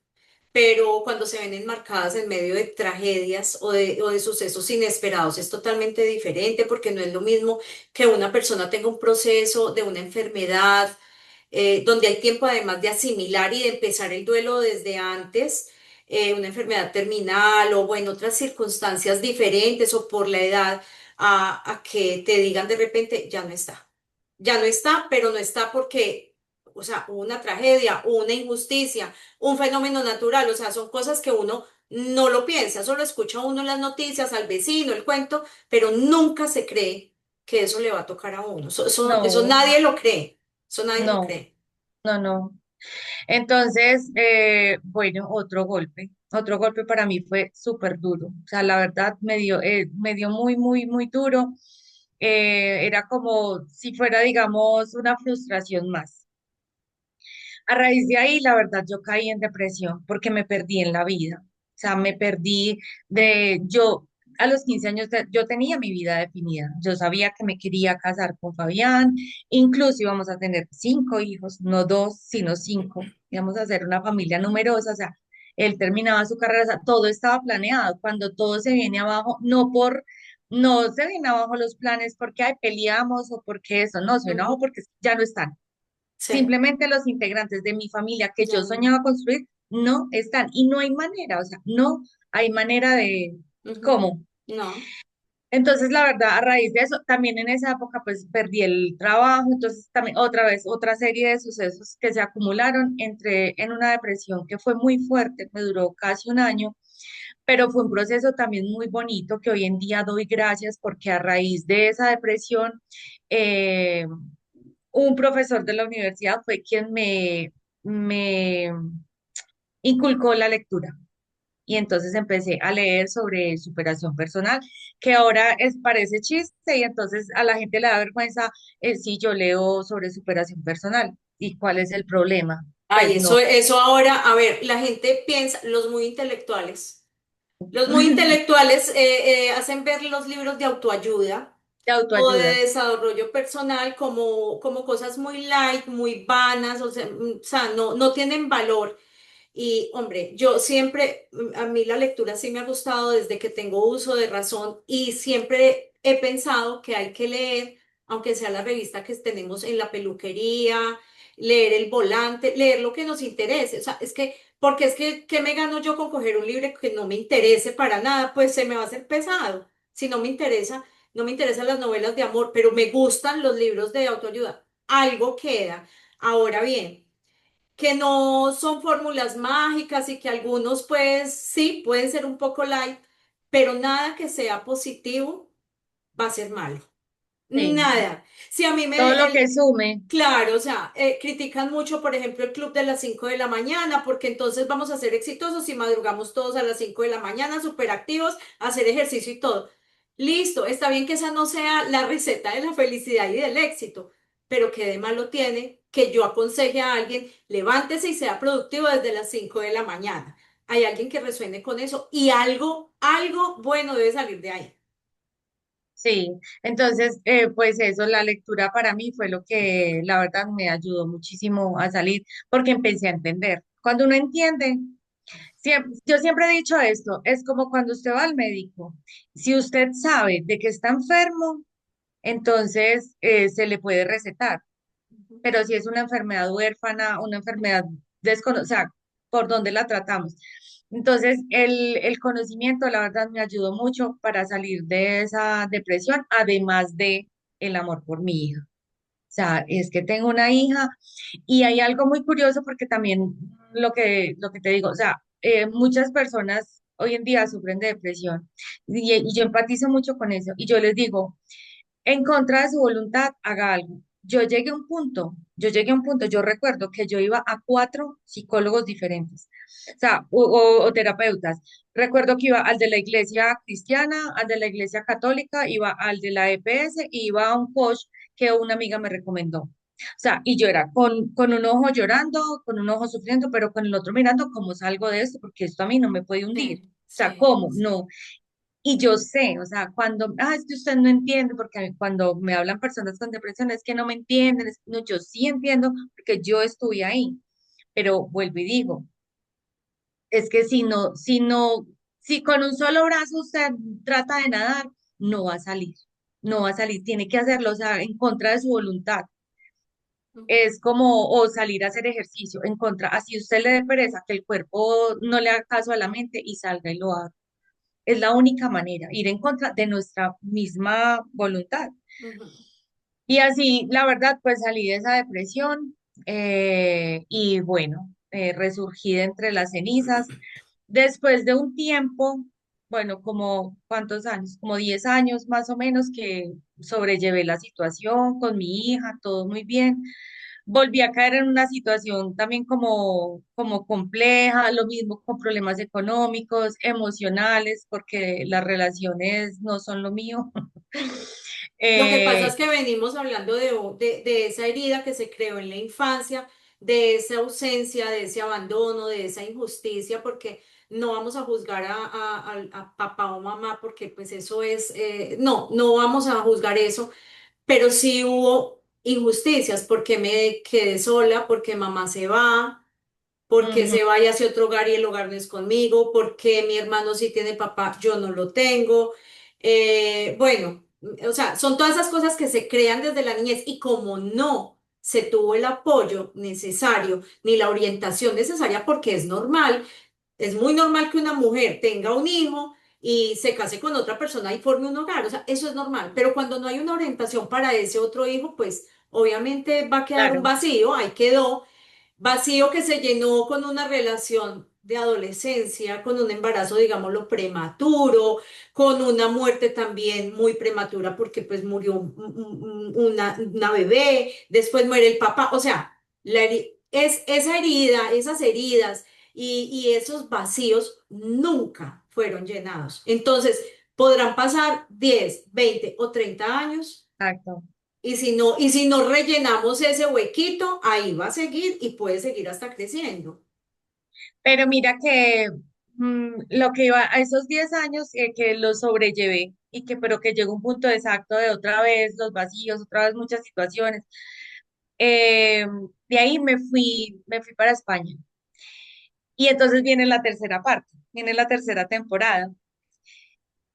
pero cuando se ven enmarcadas en medio de tragedias o de sucesos inesperados es totalmente diferente porque no es lo mismo que una persona tenga un proceso de una enfermedad, donde hay tiempo además de asimilar y de empezar el duelo desde antes, una enfermedad terminal o bueno, otras circunstancias diferentes o por la edad, a que te digan de repente, ya no está. Ya no está, pero no está porque, o sea, hubo una tragedia, hubo una injusticia, un fenómeno natural, o sea, son cosas que uno no lo piensa, solo escucha uno las noticias, al vecino, el cuento, pero nunca se cree que eso le va a tocar a uno. Eso no, nadie lo cree, eso nadie lo no, cree. no, no. Entonces, bueno, otro golpe para mí fue súper duro. O sea, la verdad me dio muy, muy, muy duro. Era como si fuera, digamos, una frustración más. A raíz de ahí, la verdad, yo caí en depresión porque me perdí en la vida. O sea, me perdí yo a los 15 años, yo tenía mi vida definida. Yo sabía que me quería casar con Fabián, incluso íbamos a tener 5 hijos, no dos, sino 5. Íbamos a hacer una familia numerosa, o sea, él terminaba su carrera, o sea, todo estaba planeado. Cuando todo se viene abajo, no se viene abajo los planes porque ay, peleamos o porque eso, no, se viene abajo Ujú. porque ya no están. Sí, Simplemente los integrantes de mi familia que ya yo no. soñaba construir no están y no hay manera, o sea, no hay manera de Ujú. cómo. No. Entonces, la verdad, a raíz de eso, también en esa época, pues perdí el trabajo, entonces también otra vez, otra serie de sucesos que se acumularon, entré en una depresión que fue muy fuerte, me duró casi un año, pero fue un proceso también muy bonito que hoy en día doy gracias porque a raíz de esa depresión, eh, un profesor de la universidad fue quien me inculcó la lectura. Y entonces empecé a leer sobre superación personal, que ahora parece chiste y entonces a la gente le da vergüenza si yo leo sobre superación personal. ¿Y cuál es el problema? Ay, Pues no, eso ahora, a ver, la gente piensa, los muy intelectuales hacen ver los libros de autoayuda de o de autoayuda. desarrollo personal como cosas muy light, muy vanas, o sea, no tienen valor. Y hombre, yo siempre, a mí la lectura sí me ha gustado desde que tengo uso de razón y siempre he pensado que hay que leer, aunque sea la revista que tenemos en la peluquería, leer el volante, leer lo que nos interese. O sea, es que, porque es que, ¿qué me gano yo con coger un libro que no me interese para nada? Pues se me va a hacer pesado. Si no me interesa, no me interesan las novelas de amor, pero me gustan los libros de autoayuda. Algo queda. Ahora bien, que no son fórmulas mágicas y que algunos pues sí pueden ser un poco light, pero nada que sea positivo va a ser malo. Sí, Nada. Si a mí todo lo que el, sume, claro, o sea, critican mucho, por ejemplo, el club de las 5 de la mañana, porque entonces vamos a ser exitosos y madrugamos todos a las 5 de la mañana, súper activos, a hacer ejercicio y todo. Listo, está bien que esa no sea la receta de la felicidad y del éxito, pero qué de malo tiene que yo aconseje a alguien, levántese y sea productivo desde las 5 de la mañana. Hay alguien que resuene con eso y algo bueno debe salir de ahí. sí. Entonces, pues eso, la lectura para mí fue lo que la verdad me ayudó muchísimo a salir, porque empecé a entender. Cuando uno entiende, yo siempre he dicho esto, es como cuando usted va al médico. Si usted sabe de que está enfermo, entonces se le puede recetar. Pero si es una enfermedad huérfana, una enfermedad desconocida, ¿por dónde la tratamos? Entonces, el conocimiento, la verdad, me ayudó mucho para salir de esa depresión, además de el amor por mi hija. O sea, es que tengo una hija y hay algo muy curioso porque también lo que te digo, o sea, muchas personas hoy en día sufren de depresión y yo empatizo mucho con eso y yo les digo, en contra de su voluntad, haga algo. Yo recuerdo que yo iba a 4 psicólogos diferentes, o sea, o terapeutas. Recuerdo que iba al de la iglesia cristiana, al de la iglesia católica, iba al de la EPS y iba a un coach que una amiga me recomendó. O sea, y yo era con un ojo llorando, con un ojo sufriendo, pero con el otro mirando cómo salgo de esto, porque esto a mí no me puede hundir. Sí, O sea, sí, ¿cómo? sí. No. Y yo sé, o sea, cuando, es que usted no entiende, porque cuando me hablan personas con depresión es que no me entienden, no, yo sí entiendo porque yo estuve ahí, pero vuelvo y digo, es que si con un solo brazo usted trata de nadar, no va a salir, no va a salir, tiene que hacerlo, o sea, en contra de su voluntad. Es como, o salir a hacer ejercicio, en contra, así usted le dé pereza, que el cuerpo no le haga caso a la mente y salga y lo haga. Es la única manera, ir en contra de nuestra misma voluntad. Ujú. Y así, la verdad, pues salí de esa depresión y bueno, resurgí de entre las cenizas. Después de un tiempo, bueno, como ¿cuántos años? Como 10 años más o menos que sobrellevé la situación con mi hija, todo muy bien. Volví a caer en una situación también como compleja, lo mismo con problemas económicos, emocionales, porque las relaciones no son lo mío. Lo que pasa Eh, es que venimos hablando de esa herida que se creó en la infancia, de esa ausencia, de ese abandono, de esa injusticia, porque no vamos a juzgar a papá o mamá, porque pues eso es, no vamos a juzgar eso, pero sí hubo injusticias, porque me quedé sola, porque mamá se va, porque ujú, se vaya hacia otro hogar y el hogar no es conmigo, porque mi hermano sí tiene papá, yo no lo tengo. Bueno, o sea, son todas esas cosas que se crean desde la niñez y como no se tuvo el apoyo necesario ni la orientación necesaria porque es normal, es muy normal que una mujer tenga un hijo. y se case con otra persona y forme un hogar. O sea, eso es normal. Pero cuando no hay una orientación para ese otro hijo, pues obviamente va a quedar un Claro, vacío, ahí quedó. Vacío que se llenó con una relación de adolescencia, con un embarazo, digámoslo, prematuro, con una muerte también muy prematura porque pues murió una bebé, después muere el papá, o sea, es esa herida, esas heridas y esos vacíos nunca fueron llenados. Entonces, podrán pasar 10, 20 o 30 años exacto. y si no rellenamos ese huequito, ahí va a seguir y puede seguir hasta creciendo. Pero mira que lo que iba a esos 10 años que lo sobrellevé y que pero que llegó un punto exacto de otra vez los vacíos, otra vez muchas situaciones. eh, de ahí me fui para España. Y entonces viene la tercera parte, viene la tercera temporada.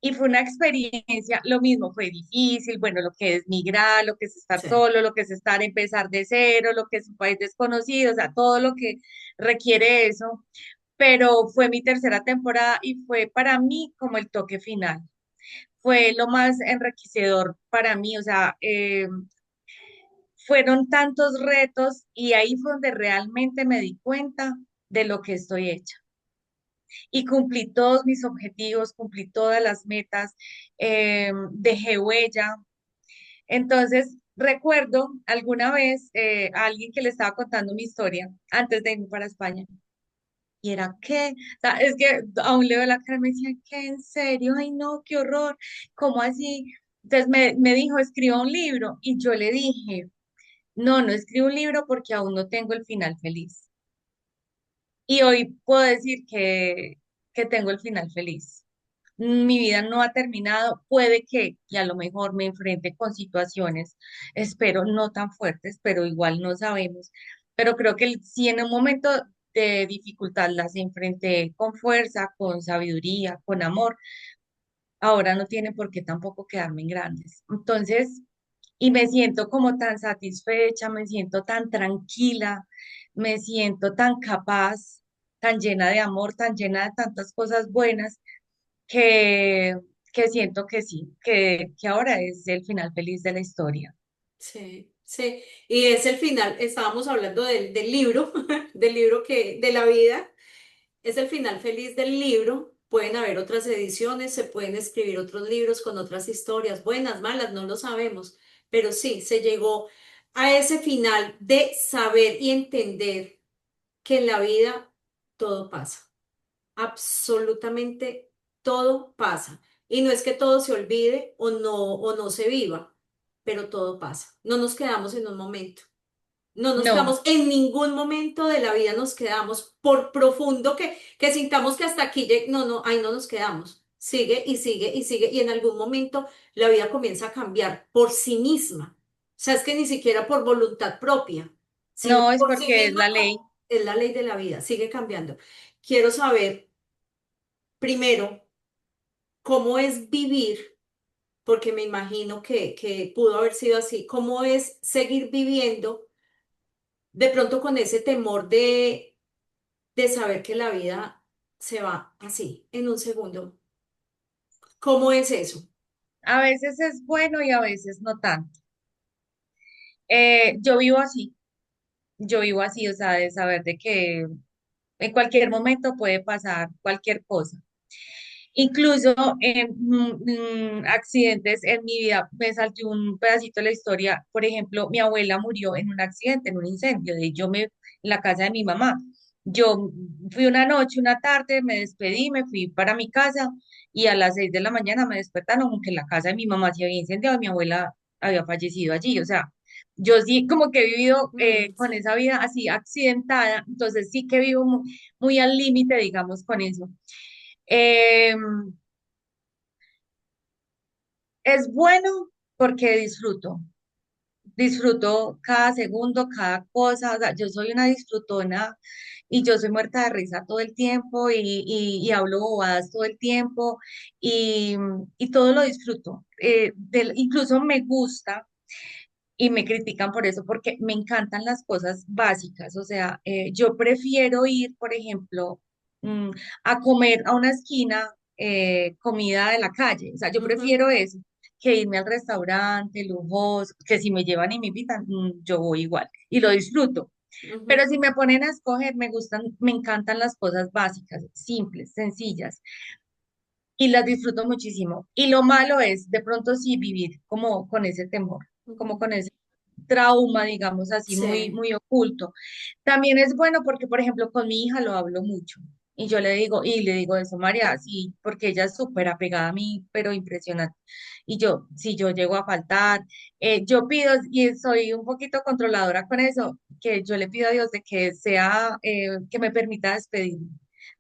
Y fue una experiencia, lo mismo, fue difícil, bueno, lo que es migrar, lo que es estar Sí, solo, lo que es estar, empezar de cero, lo que es un país desconocido, o sea, todo lo que requiere eso, pero fue mi tercera temporada y fue para mí como el toque final. Fue lo más enriquecedor para mí, o sea, fueron tantos retos y ahí fue donde realmente me di cuenta de lo que estoy hecha. Y cumplí todos mis objetivos, cumplí todas las metas, dejé huella. Entonces, recuerdo alguna vez a alguien que le estaba contando mi historia antes de irme para España. Y era, ¿qué? O sea, es que aún le veo la cara y me decía, ¿qué? ¿En serio? Ay, no, qué horror. ¿Cómo así? Entonces me dijo, escriba un libro. Y yo le dije, no, no escribo un libro porque aún no tengo el final feliz. Y hoy puedo decir que tengo el final feliz. Mi vida no ha terminado, puede que a lo mejor me enfrente con situaciones, espero no tan fuertes, pero igual no sabemos. Pero creo que si en un momento de dificultad las enfrenté con fuerza, con sabiduría, con amor, ahora no tiene por qué tampoco quedarme en grandes. Entonces, y me siento como tan satisfecha, me siento tan tranquila, me siento tan capaz, tan llena de amor, tan llena de tantas cosas buenas que, que siento que sí, que ahora es el final feliz de la historia. sí, sí. Y es el final, estábamos hablando del libro, del libro de la vida, es el final feliz del libro. Pueden haber otras ediciones, se pueden escribir otros libros con otras historias, buenas, malas, no lo sabemos, pero sí, se llegó a ese final de saber y entender que en la vida todo pasa. Absolutamente todo pasa. Y no es que todo se olvide o no se viva, pero todo pasa. No nos quedamos en un momento. No nos No, quedamos en ningún momento de la vida, nos quedamos por profundo que sintamos que hasta aquí, no, no, ahí no nos quedamos. Sigue y sigue y sigue y en algún momento la vida comienza a cambiar por sí misma. O sea, es que ni siquiera por voluntad propia, sino no es por sí porque es misma la ley. es la ley de la vida, sigue cambiando. Quiero saber primero cómo es vivir, porque me imagino que pudo haber sido así, cómo es seguir viviendo de pronto con ese temor de saber que la vida se va así, en un segundo. ¿Cómo es eso? A veces es bueno y a veces no tanto. Yo vivo así, yo vivo así, o sea, de saber de que en cualquier momento puede pasar cualquier cosa. Incluso en accidentes en mi vida me salté un pedacito de la historia. Por ejemplo, mi abuela murió en un accidente, en un incendio, en la casa de mi mamá. Yo fui una noche, una tarde, me despedí, me fui para mi casa y a las 6 de la mañana me despertaron como que la casa de mi mamá se había incendiado y mi abuela había fallecido allí. O sea, yo sí como que he vivido con Sí, esa vida así accidentada, entonces sí que vivo muy al límite, digamos, con eso. Em, es bueno porque disfruto cada segundo, cada cosa, o sea, yo soy una disfrutona y yo soy muerta de risa todo el tiempo y hablo bobadas todo el tiempo y, y todo lo disfruto. Incluso me gusta y me critican por eso porque me encantan las cosas básicas, o sea, yo prefiero ir, por ejemplo, mm, a comer a una esquina. comida de la calle. O sea, yo Ujú, prefiero eso que irme al restaurante lujoso, que si me llevan y me invitan, yo voy igual y lo disfruto. Pero ujú. si me ponen a escoger, me encantan las cosas básicas, simples, sencillas, y las disfruto muchísimo. Y lo malo es de pronto sí vivir como con ese temor, como Ujú. con ese trauma, digamos así, muy, Sí, muy oculto. También es bueno porque, por ejemplo, con mi hija lo hablo mucho. Y le digo eso, María, sí, porque ella es súper apegada a mí, pero impresionante. Y yo, si yo llego a faltar, yo pido, y soy un poquito controladora con eso, que yo le pido a Dios de que sea, que me permita despedirme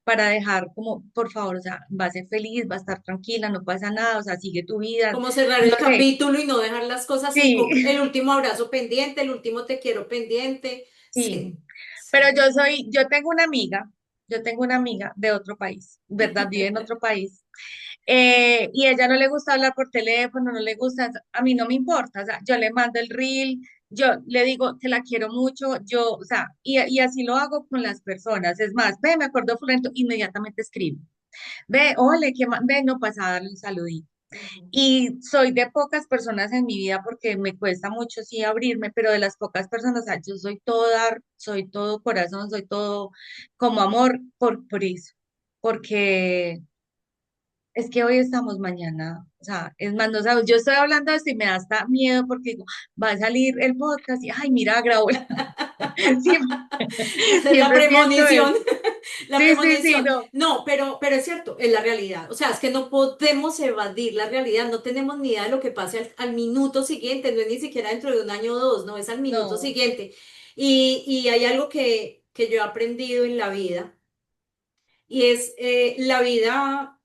para dejar como, por favor, o sea, va a ser feliz, va a estar tranquila, no pasa nada, o sea, sigue tu vida, como cerrar no el sé, capítulo y no dejar las cosas así, sí, el último abrazo pendiente, el último te quiero pendiente. sí. Sí, Pero sí. yo tengo una amiga de otro país, ¿verdad? Vive en otro país. Y a ella no le gusta hablar por teléfono, no le gusta, a mí no me importa, o sea, yo le mando el reel, yo le digo que la quiero mucho, yo, o sea, y así lo hago con las personas. Es más, ve, me acuerdo fulano, inmediatamente escribo. Ve, ole, ve, no pasa a darle un saludito. Ujú. Y soy de pocas personas en mi vida porque me cuesta mucho sí abrirme, pero de las pocas personas, o sea, yo soy todo dar, soy todo corazón, soy todo como amor por eso, porque es que hoy estamos mañana, o sea, es más, no sabes, yo estoy hablando de esto y me da hasta miedo porque digo, va a salir el podcast y, ay, mira, grabó, siempre, La siempre pienso premonición, eso. la Sí, sí, sí, premonición. no, No, pero es cierto, es la realidad. O sea, es que no podemos evadir la realidad, no tenemos ni idea de lo que pase al minuto siguiente, no es ni siquiera dentro de un año o dos, no, es al minuto no, siguiente. Y hay algo que yo he aprendido en la vida, y es la vida,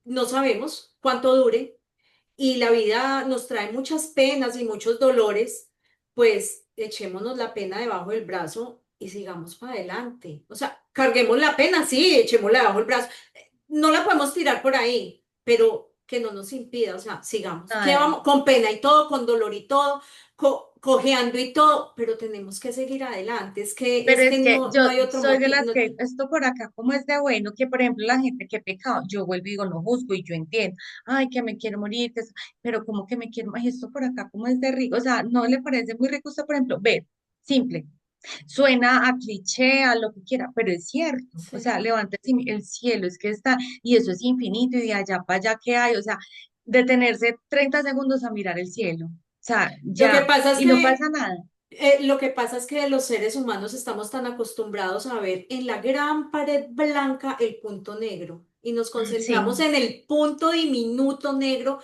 no sabemos cuánto dure, y la vida nos trae muchas penas y muchos dolores, pues echémonos la pena debajo del brazo y sigamos para adelante. O sea, carguemos la pena, sí, echémosla debajo del brazo. No la podemos tirar por ahí, pero que no nos impida, o sea, sigamos. ¿Qué nada. vamos? Con pena y todo, con dolor y todo, cojeando y todo, pero tenemos que seguir adelante. Pero Es es que que no, yo no hay otro soy de motivo. las que esto por acá, como es de bueno, que por ejemplo la gente que pecado, yo vuelvo y digo, no juzgo y yo entiendo, ay, que me quiero morir, pero como que me quiero, ay, esto por acá, como es de rico, o sea, no le parece muy rico usted, por ejemplo, ver, simple, suena a cliché, a lo que quiera, pero es cierto, o sea, Sí. levántese, el cielo es que está, y eso es infinito, y de allá para allá que hay, o sea, detenerse 30 segundos a mirar el cielo, o sea, Lo que ya, pasa es y no que pasa nada. Lo que pasa es que los seres humanos estamos tan acostumbrados a ver en la gran pared blanca el punto negro y nos concentramos Sí, en el punto diminuto negro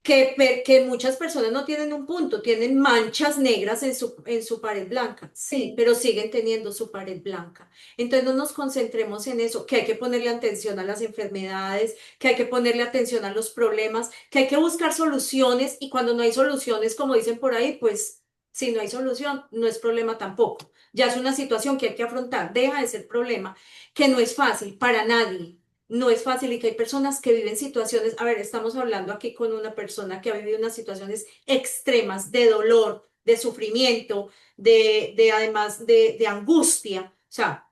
que muchas personas no tienen un punto, tienen manchas negras en su pared blanca, sí, sí. pero siguen teniendo su pared blanca. Entonces no nos concentremos en eso, que hay que ponerle atención a las enfermedades, que hay que ponerle atención a los problemas, que hay que buscar soluciones y cuando no hay soluciones, como dicen por ahí, pues si no hay solución, no es problema tampoco. Ya es una situación que hay que afrontar, deja de ser problema, que no es fácil para nadie. No es fácil y que hay personas que viven situaciones, a ver, estamos hablando aquí con una persona que ha vivido unas situaciones extremas de dolor, de sufrimiento, de además de angustia, o sea,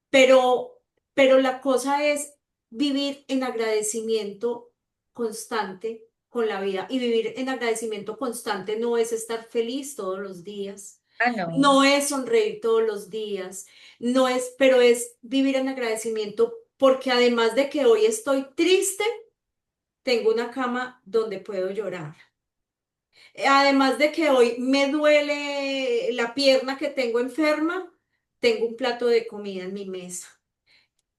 pero la cosa es vivir en agradecimiento constante con la vida y vivir en agradecimiento constante no es estar feliz todos los días. Ah, no. No es sonreír todos los días, no es, pero es vivir en agradecimiento porque además de que hoy estoy triste, tengo una cama donde puedo llorar. Además de que hoy me duele la pierna que tengo enferma, tengo un plato de comida en mi mesa.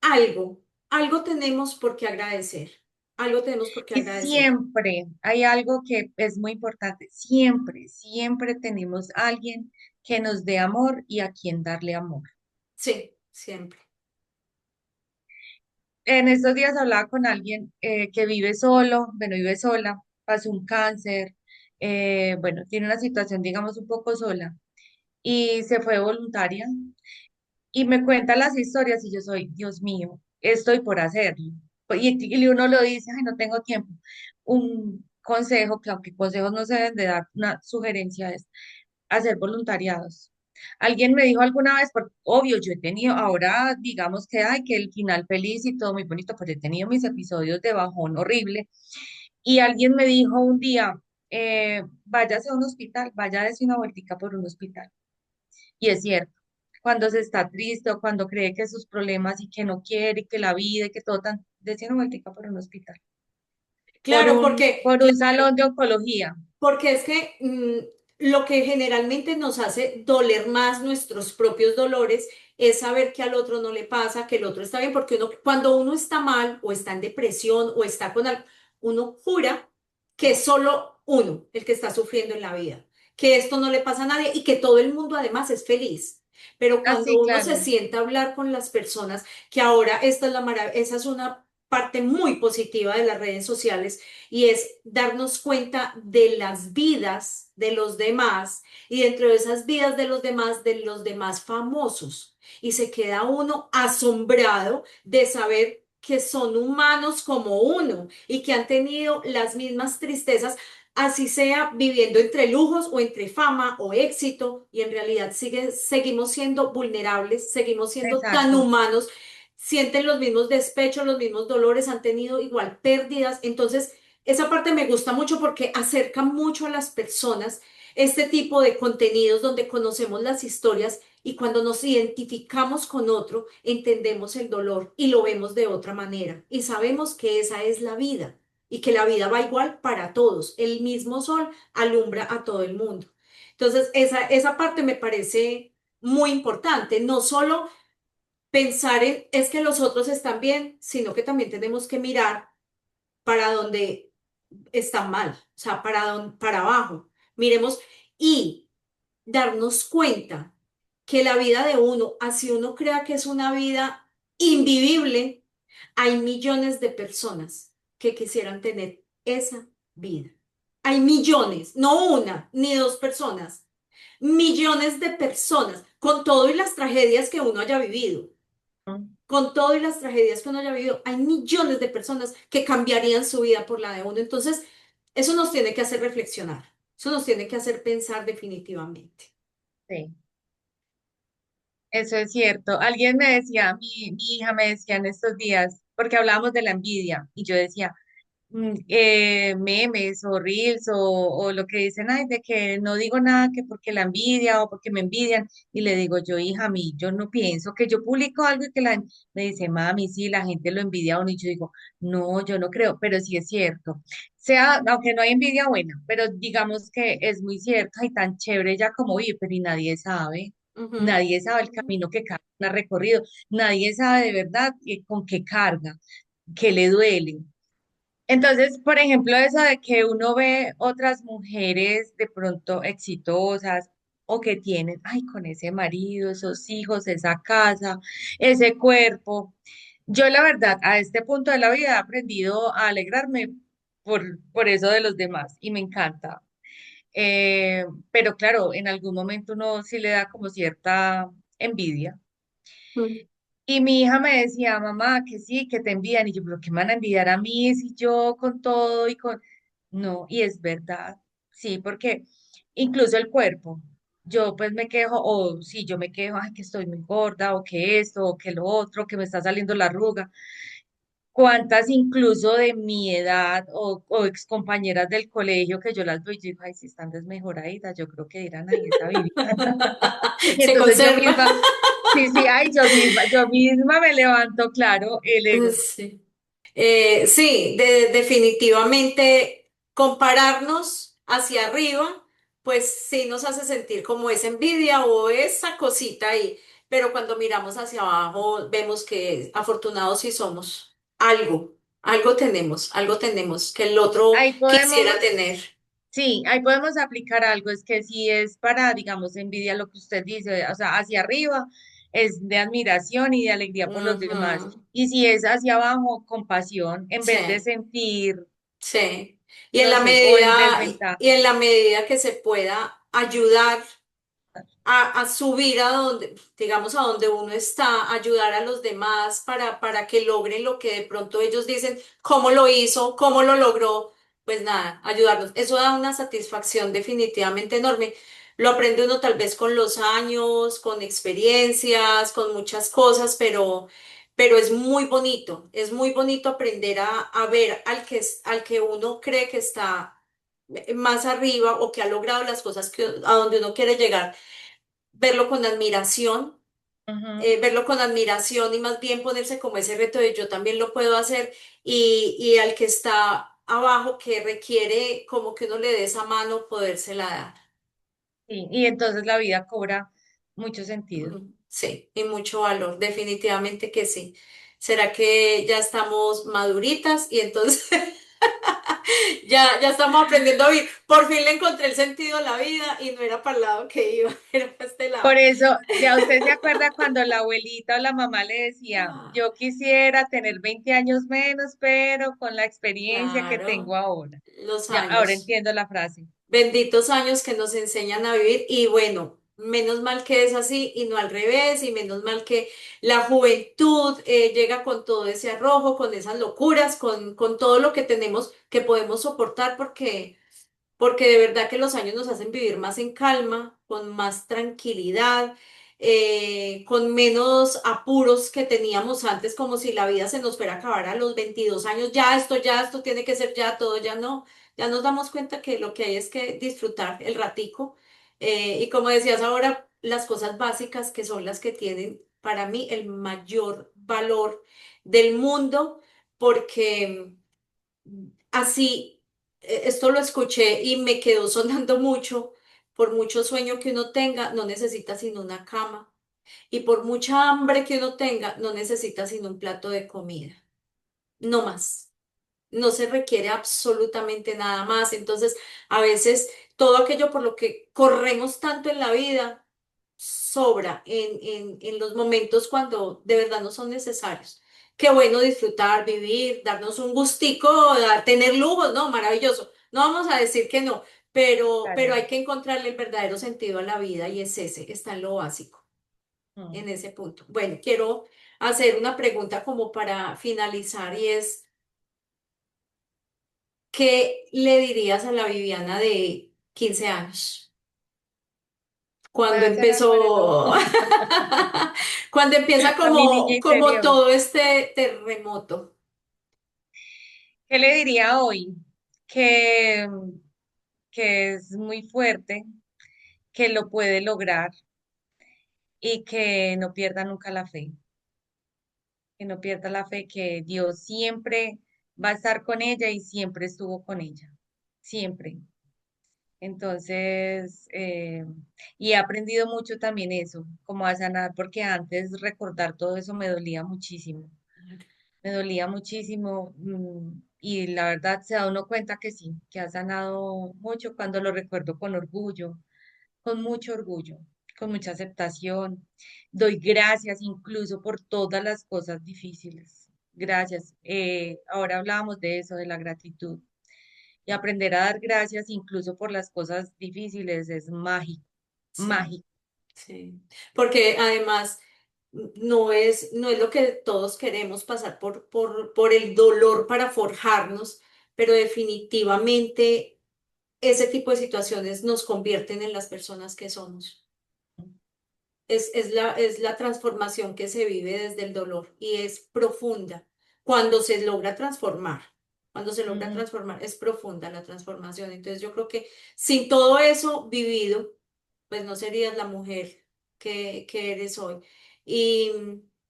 Algo, algo tenemos por qué agradecer, algo tenemos por qué Y agradecer. siempre hay algo que es muy importante, siempre, siempre tenemos a alguien que nos dé amor y a quien darle amor. Sí, siempre. En estos días hablaba con alguien que vive solo, bueno, vive sola, pasó un cáncer, bueno, tiene una situación, digamos, un poco sola y se fue voluntaria y me cuenta las historias y yo soy, Dios mío, estoy por hacerlo. Y uno lo dice, ay, no tengo tiempo. Un consejo, que aunque consejos no se deben de dar, una sugerencia es hacer voluntariados. Alguien me dijo alguna vez, porque obvio, yo he tenido, ahora digamos que, ay, que el final feliz y todo muy bonito, pero he tenido mis episodios de bajón horrible. Y alguien me dijo un día, váyase a un hospital, vaya a darse una vueltica por un hospital. Y es cierto, cuando se está triste o cuando cree que sus problemas y que no quiere, y que la vida y que todo tan, dése una vueltica por un hospital, Claro, porque, por un salón de oncología. porque es que lo que generalmente nos hace doler más nuestros propios dolores es saber que al otro no le pasa, que el otro está bien, porque uno, cuando uno está mal o está en depresión o está con algo, uno jura que es solo uno el que está sufriendo en la vida, que esto no le pasa a nadie y que todo el mundo además es feliz. Pero cuando Así, uno se claro. sienta a hablar con las personas, que ahora esta es la esa es una parte muy positiva de las redes sociales, y es darnos cuenta de las vidas de los demás y dentro de esas vidas de los demás famosos. Y se queda uno asombrado de saber que son humanos como uno y que han tenido las mismas tristezas, así sea viviendo entre lujos o entre fama o éxito, y en realidad seguimos siendo vulnerables, seguimos siendo tan Exacto. humanos, sienten los mismos despechos, los mismos dolores, han tenido igual pérdidas. Entonces, esa parte me gusta mucho porque acerca mucho a las personas este tipo de contenidos donde conocemos las historias y cuando nos identificamos con otro, entendemos el dolor y lo vemos de otra manera y sabemos que esa es la vida y que la vida va igual para todos. El mismo sol alumbra a todo el mundo. Entonces, esa parte me parece muy importante, no solo pensar en es que los otros están bien, sino que también tenemos que mirar para donde están mal, o sea, para abajo. Miremos y darnos cuenta que la vida de uno, así uno crea que es una vida invivible, hay millones de personas que quisieran tener esa vida. Hay millones, no una ni dos personas, millones de personas con todo y las tragedias que uno haya vivido, con todo y las tragedias que uno haya vivido, hay millones de personas que cambiarían su vida por la de uno. Entonces, eso nos tiene que hacer reflexionar, eso nos tiene que hacer pensar definitivamente. Sí. Eso es cierto. Alguien me decía, mi hija me decía en estos días, porque hablábamos de la envidia, y yo decía, memes o reels o lo que dicen, ay, de que no digo nada que porque la envidia o porque me envidian, y le digo yo, hija, a mí, yo no pienso que yo publico algo y que me dice, mami, sí, la gente lo envidia a uno, y yo digo, no, yo no creo, pero sí es cierto. Sea, aunque no hay envidia buena, pero digamos que es muy cierto y tan chévere ya como vive, pero y nadie sabe. Ujú. Nadie sabe el camino que cada uno ha recorrido, nadie sabe de verdad con qué carga, qué le duele. Entonces, por ejemplo, eso de que uno ve otras mujeres de pronto exitosas o que tienen, ay, con ese marido, esos hijos, esa casa, ese cuerpo. Yo la verdad, a este punto de la vida he aprendido a alegrarme por eso de los demás y me encanta. Pero claro, en algún momento uno sí le da como cierta envidia. Mm. Y mi hija me decía, mamá, que sí, que te envían. Y yo, pero ¿qué me van a envidiar a mí si yo con todo y con... No, y es verdad, sí, porque incluso el cuerpo, yo pues me quejo, o si yo me quejo, ay, que estoy muy gorda, o que esto, o que lo otro, que me está saliendo la arruga. ¿Cuántas incluso de mi edad o ex compañeras del colegio que yo las veo y yo digo, ay, si están desmejoraditas, yo creo que dirán, ay, esa Viviana. Y Se entonces yo conserva. misma, sí, sí, ay, yo misma me levanto, claro, el ego. Sí. Sí, definitivamente compararnos hacia arriba, pues sí nos hace sentir como esa envidia o esa cosita ahí, pero cuando miramos hacia abajo vemos que afortunados sí somos. Algo tenemos que el otro Ahí quisiera podemos, tener. sí, ahí podemos aplicar algo, es que si es para, digamos, envidia lo que usted dice, o sea, hacia arriba es de admiración y de alegría por los demás. Ujú. Y si es hacia abajo, compasión, en vez de Sí. sentir, Sí, no sé, o en y desventaja. en la medida que se pueda ayudar a subir a donde, digamos, a donde uno está, ayudar a los demás para que logren lo que de pronto ellos dicen, cómo lo hizo, cómo lo logró, pues nada, ayudarlos. Eso da una satisfacción definitivamente enorme. lo aprende uno tal vez con los años, con experiencias, con muchas cosas, pero es muy bonito aprender a ver al que uno cree que está más arriba o que ha logrado las cosas a donde uno quiere llegar, verlo con admiración, Ujú. verlo con admiración y más bien ponerse como ese reto de yo también lo puedo hacer y al que está abajo que requiere como que uno le dé esa mano, podérsela dar. Sí, y entonces la vida cobra mucho sentido. Sí, y mucho valor, definitivamente que sí. ¿Será que ya estamos maduritas y entonces ya estamos aprendiendo a vivir? Por fin le encontré el sentido a la vida y no era para el lado que iba, era para este Por lado. eso, ya usted se acuerda cuando la abuelita o la mamá le decía, yo quisiera tener 20 años menos, pero con la experiencia que tengo Claro, ahora. los Ya, ahora años. entiendo la frase. Benditos años que nos enseñan a vivir y bueno, menos mal que es así y no al revés y menos mal que la juventud llega con todo ese arrojo, con esas locuras, con todo lo que tenemos que podemos soportar porque de verdad que los años nos hacen vivir más en calma, con más tranquilidad, con menos apuros que teníamos antes, como si la vida se nos fuera a acabar a los 22 años, ya esto tiene que ser ya, todo ya no, ya nos damos cuenta que lo que hay es que disfrutar el ratico, y como decías ahora, las cosas básicas que son las que tienen para mí el mayor valor del mundo, porque así, esto lo escuché y me quedó sonando mucho. Por mucho sueño que uno tenga, no necesita sino una cama. Y por mucha hambre que uno tenga, no necesita sino un plato de comida. No más. No se requiere absolutamente nada más. Entonces, a veces todo aquello por lo que corremos tanto en la vida sobra en los momentos cuando de verdad no son necesarios. Qué bueno disfrutar, vivir, darnos un gustico, tener lujos, ¿no? Maravilloso. No vamos a decir que no, pero Claro. hay que encontrarle el verdadero sentido a la vida y es ese, está en lo básico, Mm. en ese punto. Bueno, quiero hacer una pregunta como para finalizar y es, ¿qué le dirías a la Viviana de 15 años? Cuando Puede hacer algo de nuevo. empezó, cuando empieza A mi niña como interior. todo este terremoto. ¿Qué le diría hoy? Que, que es muy fuerte, que lo puede lograr y que no pierda nunca la fe. Que no pierda la fe, que Dios siempre va a estar con ella y siempre estuvo con ella. Siempre. Entonces, y he aprendido mucho también eso, como a sanar, porque antes recordar todo eso me dolía muchísimo. Me dolía muchísimo, y la verdad se da uno cuenta que sí, que ha sanado mucho cuando lo recuerdo con orgullo, con mucho orgullo, con mucha aceptación. Doy gracias incluso por todas las cosas difíciles. Gracias. Ahora hablábamos de eso, de la gratitud. Y aprender a dar gracias incluso por las cosas difíciles es mágico, Sí, mágico. sí. Porque además no es lo que todos queremos pasar por el dolor para forjarnos, pero definitivamente ese tipo de situaciones nos convierten en las personas que somos. Es la transformación que se vive desde el dolor y es profunda. Cuando se logra transformar, cuando se logra Ujú. transformar, es profunda la transformación. Entonces yo creo que sin todo eso vivido, pues no serías la mujer que eres hoy. Y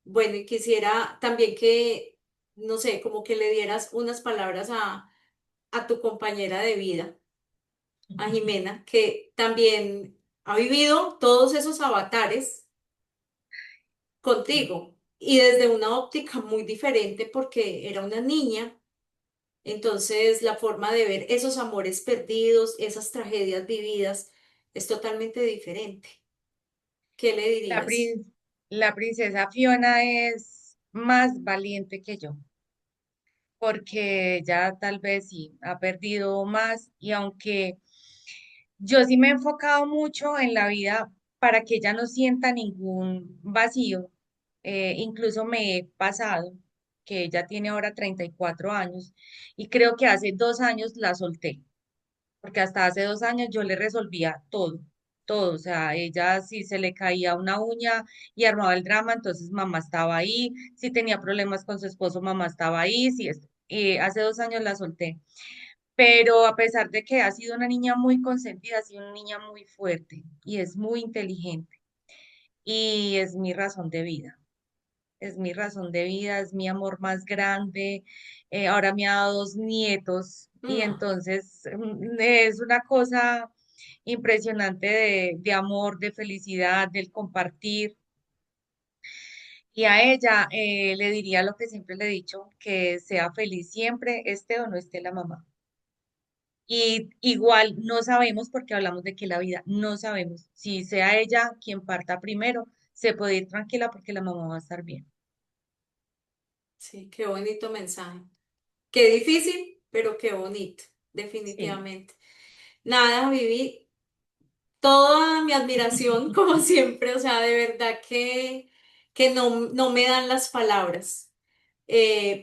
bueno, y quisiera también que, no sé, como que le dieras unas palabras a tu compañera de vida, a Jimena, que también ha vivido todos esos avatares contigo y desde una óptica muy diferente porque era una niña, entonces la forma de ver esos amores perdidos, esas tragedias vividas es totalmente diferente. ¿Qué le La, dirías? prin- la princesa Fiona es más valiente que yo, porque ella tal vez sí ha perdido más y aunque yo sí me he enfocado mucho en la vida para que ella no sienta ningún vacío. Incluso me he pasado, que ella tiene ahora 34 años, y creo que hace 2 años la solté, porque hasta hace 2 años yo le resolvía todo, todo, o sea, ella si se le caía una uña y armaba el drama, entonces mamá estaba ahí, si tenía problemas con su esposo, mamá estaba ahí, si es, hace 2 años la solté, pero a pesar de que ha sido una niña muy consentida, ha sido una niña muy fuerte y es muy inteligente y es mi razón de vida. Es mi razón de vida, es mi amor más grande. Ahora me ha dado 2 nietos y Mm, entonces es una cosa impresionante de amor, de felicidad, del compartir. Y a ella le diría lo que siempre le he dicho, que sea feliz siempre, esté o no esté la mamá. Y igual no sabemos, porque hablamos de que la vida no sabemos si sea ella quien parta primero, se puede ir tranquila porque la mamá va a estar bien. sí, qué bonito mensaje. Qué difícil, pero qué bonito, Sí, definitivamente. Nada, Vivi, toda mi admiración, como siempre, o sea, de verdad que no me dan las palabras,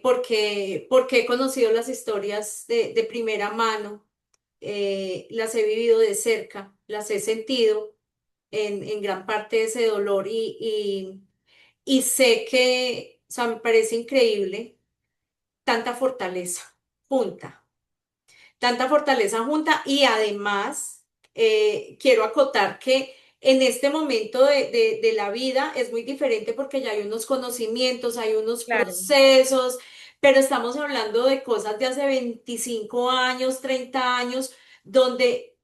porque he conocido las historias de primera mano, las he vivido de cerca, las he sentido en gran parte de ese dolor y sé que, o sea, me parece increíble tanta fortaleza junta. Tanta fortaleza junta y además quiero acotar que en este momento de la vida es muy diferente porque ya hay unos conocimientos, hay unos claro. procesos, pero estamos hablando de cosas de hace 25 años, 30 años, donde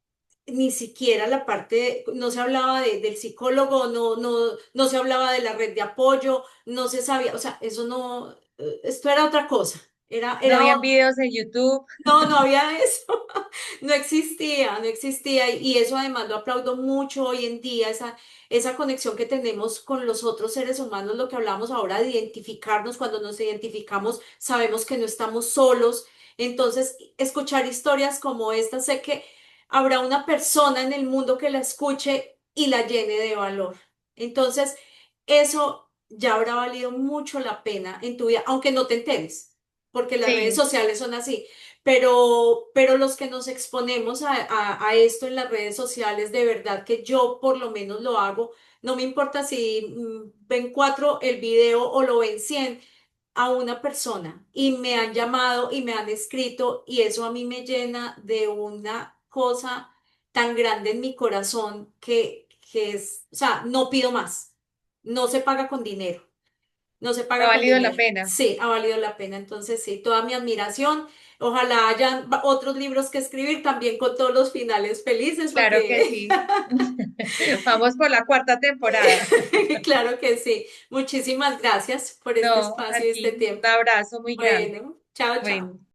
ni siquiera la parte, no se hablaba del psicólogo, no se hablaba de la red de apoyo, no se sabía, o sea, eso no, esto era otra cosa, No era habían videos en YouTube. no había eso, no existía, no existía y eso además lo aplaudo mucho hoy en día, esa conexión que tenemos con los otros seres humanos, lo que hablamos ahora de identificarnos, cuando nos identificamos sabemos que no estamos solos, entonces escuchar historias como esta, sé que habrá una persona en el mundo que la escuche y la llene de valor, entonces eso ya habrá valido mucho la pena en tu vida, aunque no te enteres, porque las redes Sí, sociales son así. Pero los que nos exponemos a esto en las redes sociales, de verdad que yo por lo menos lo hago, no me importa si ven cuatro el video o lo ven 100 a una persona y me han llamado y me han escrito y eso a mí me llena de una cosa tan grande en mi corazón que es, o sea, no pido más, no se paga con dinero. No se ha paga con valido la dinero. pena. Sí, ha valido la pena. Entonces, sí, toda mi admiración. Ojalá hayan otros libros que escribir también con todos los finales felices, Claro que porque sí. Vamos por la cuarta temporada. claro que sí. Muchísimas gracias por este No, a espacio y este ti. Un tiempo. abrazo muy grande. Bueno, chao, Bueno. chao.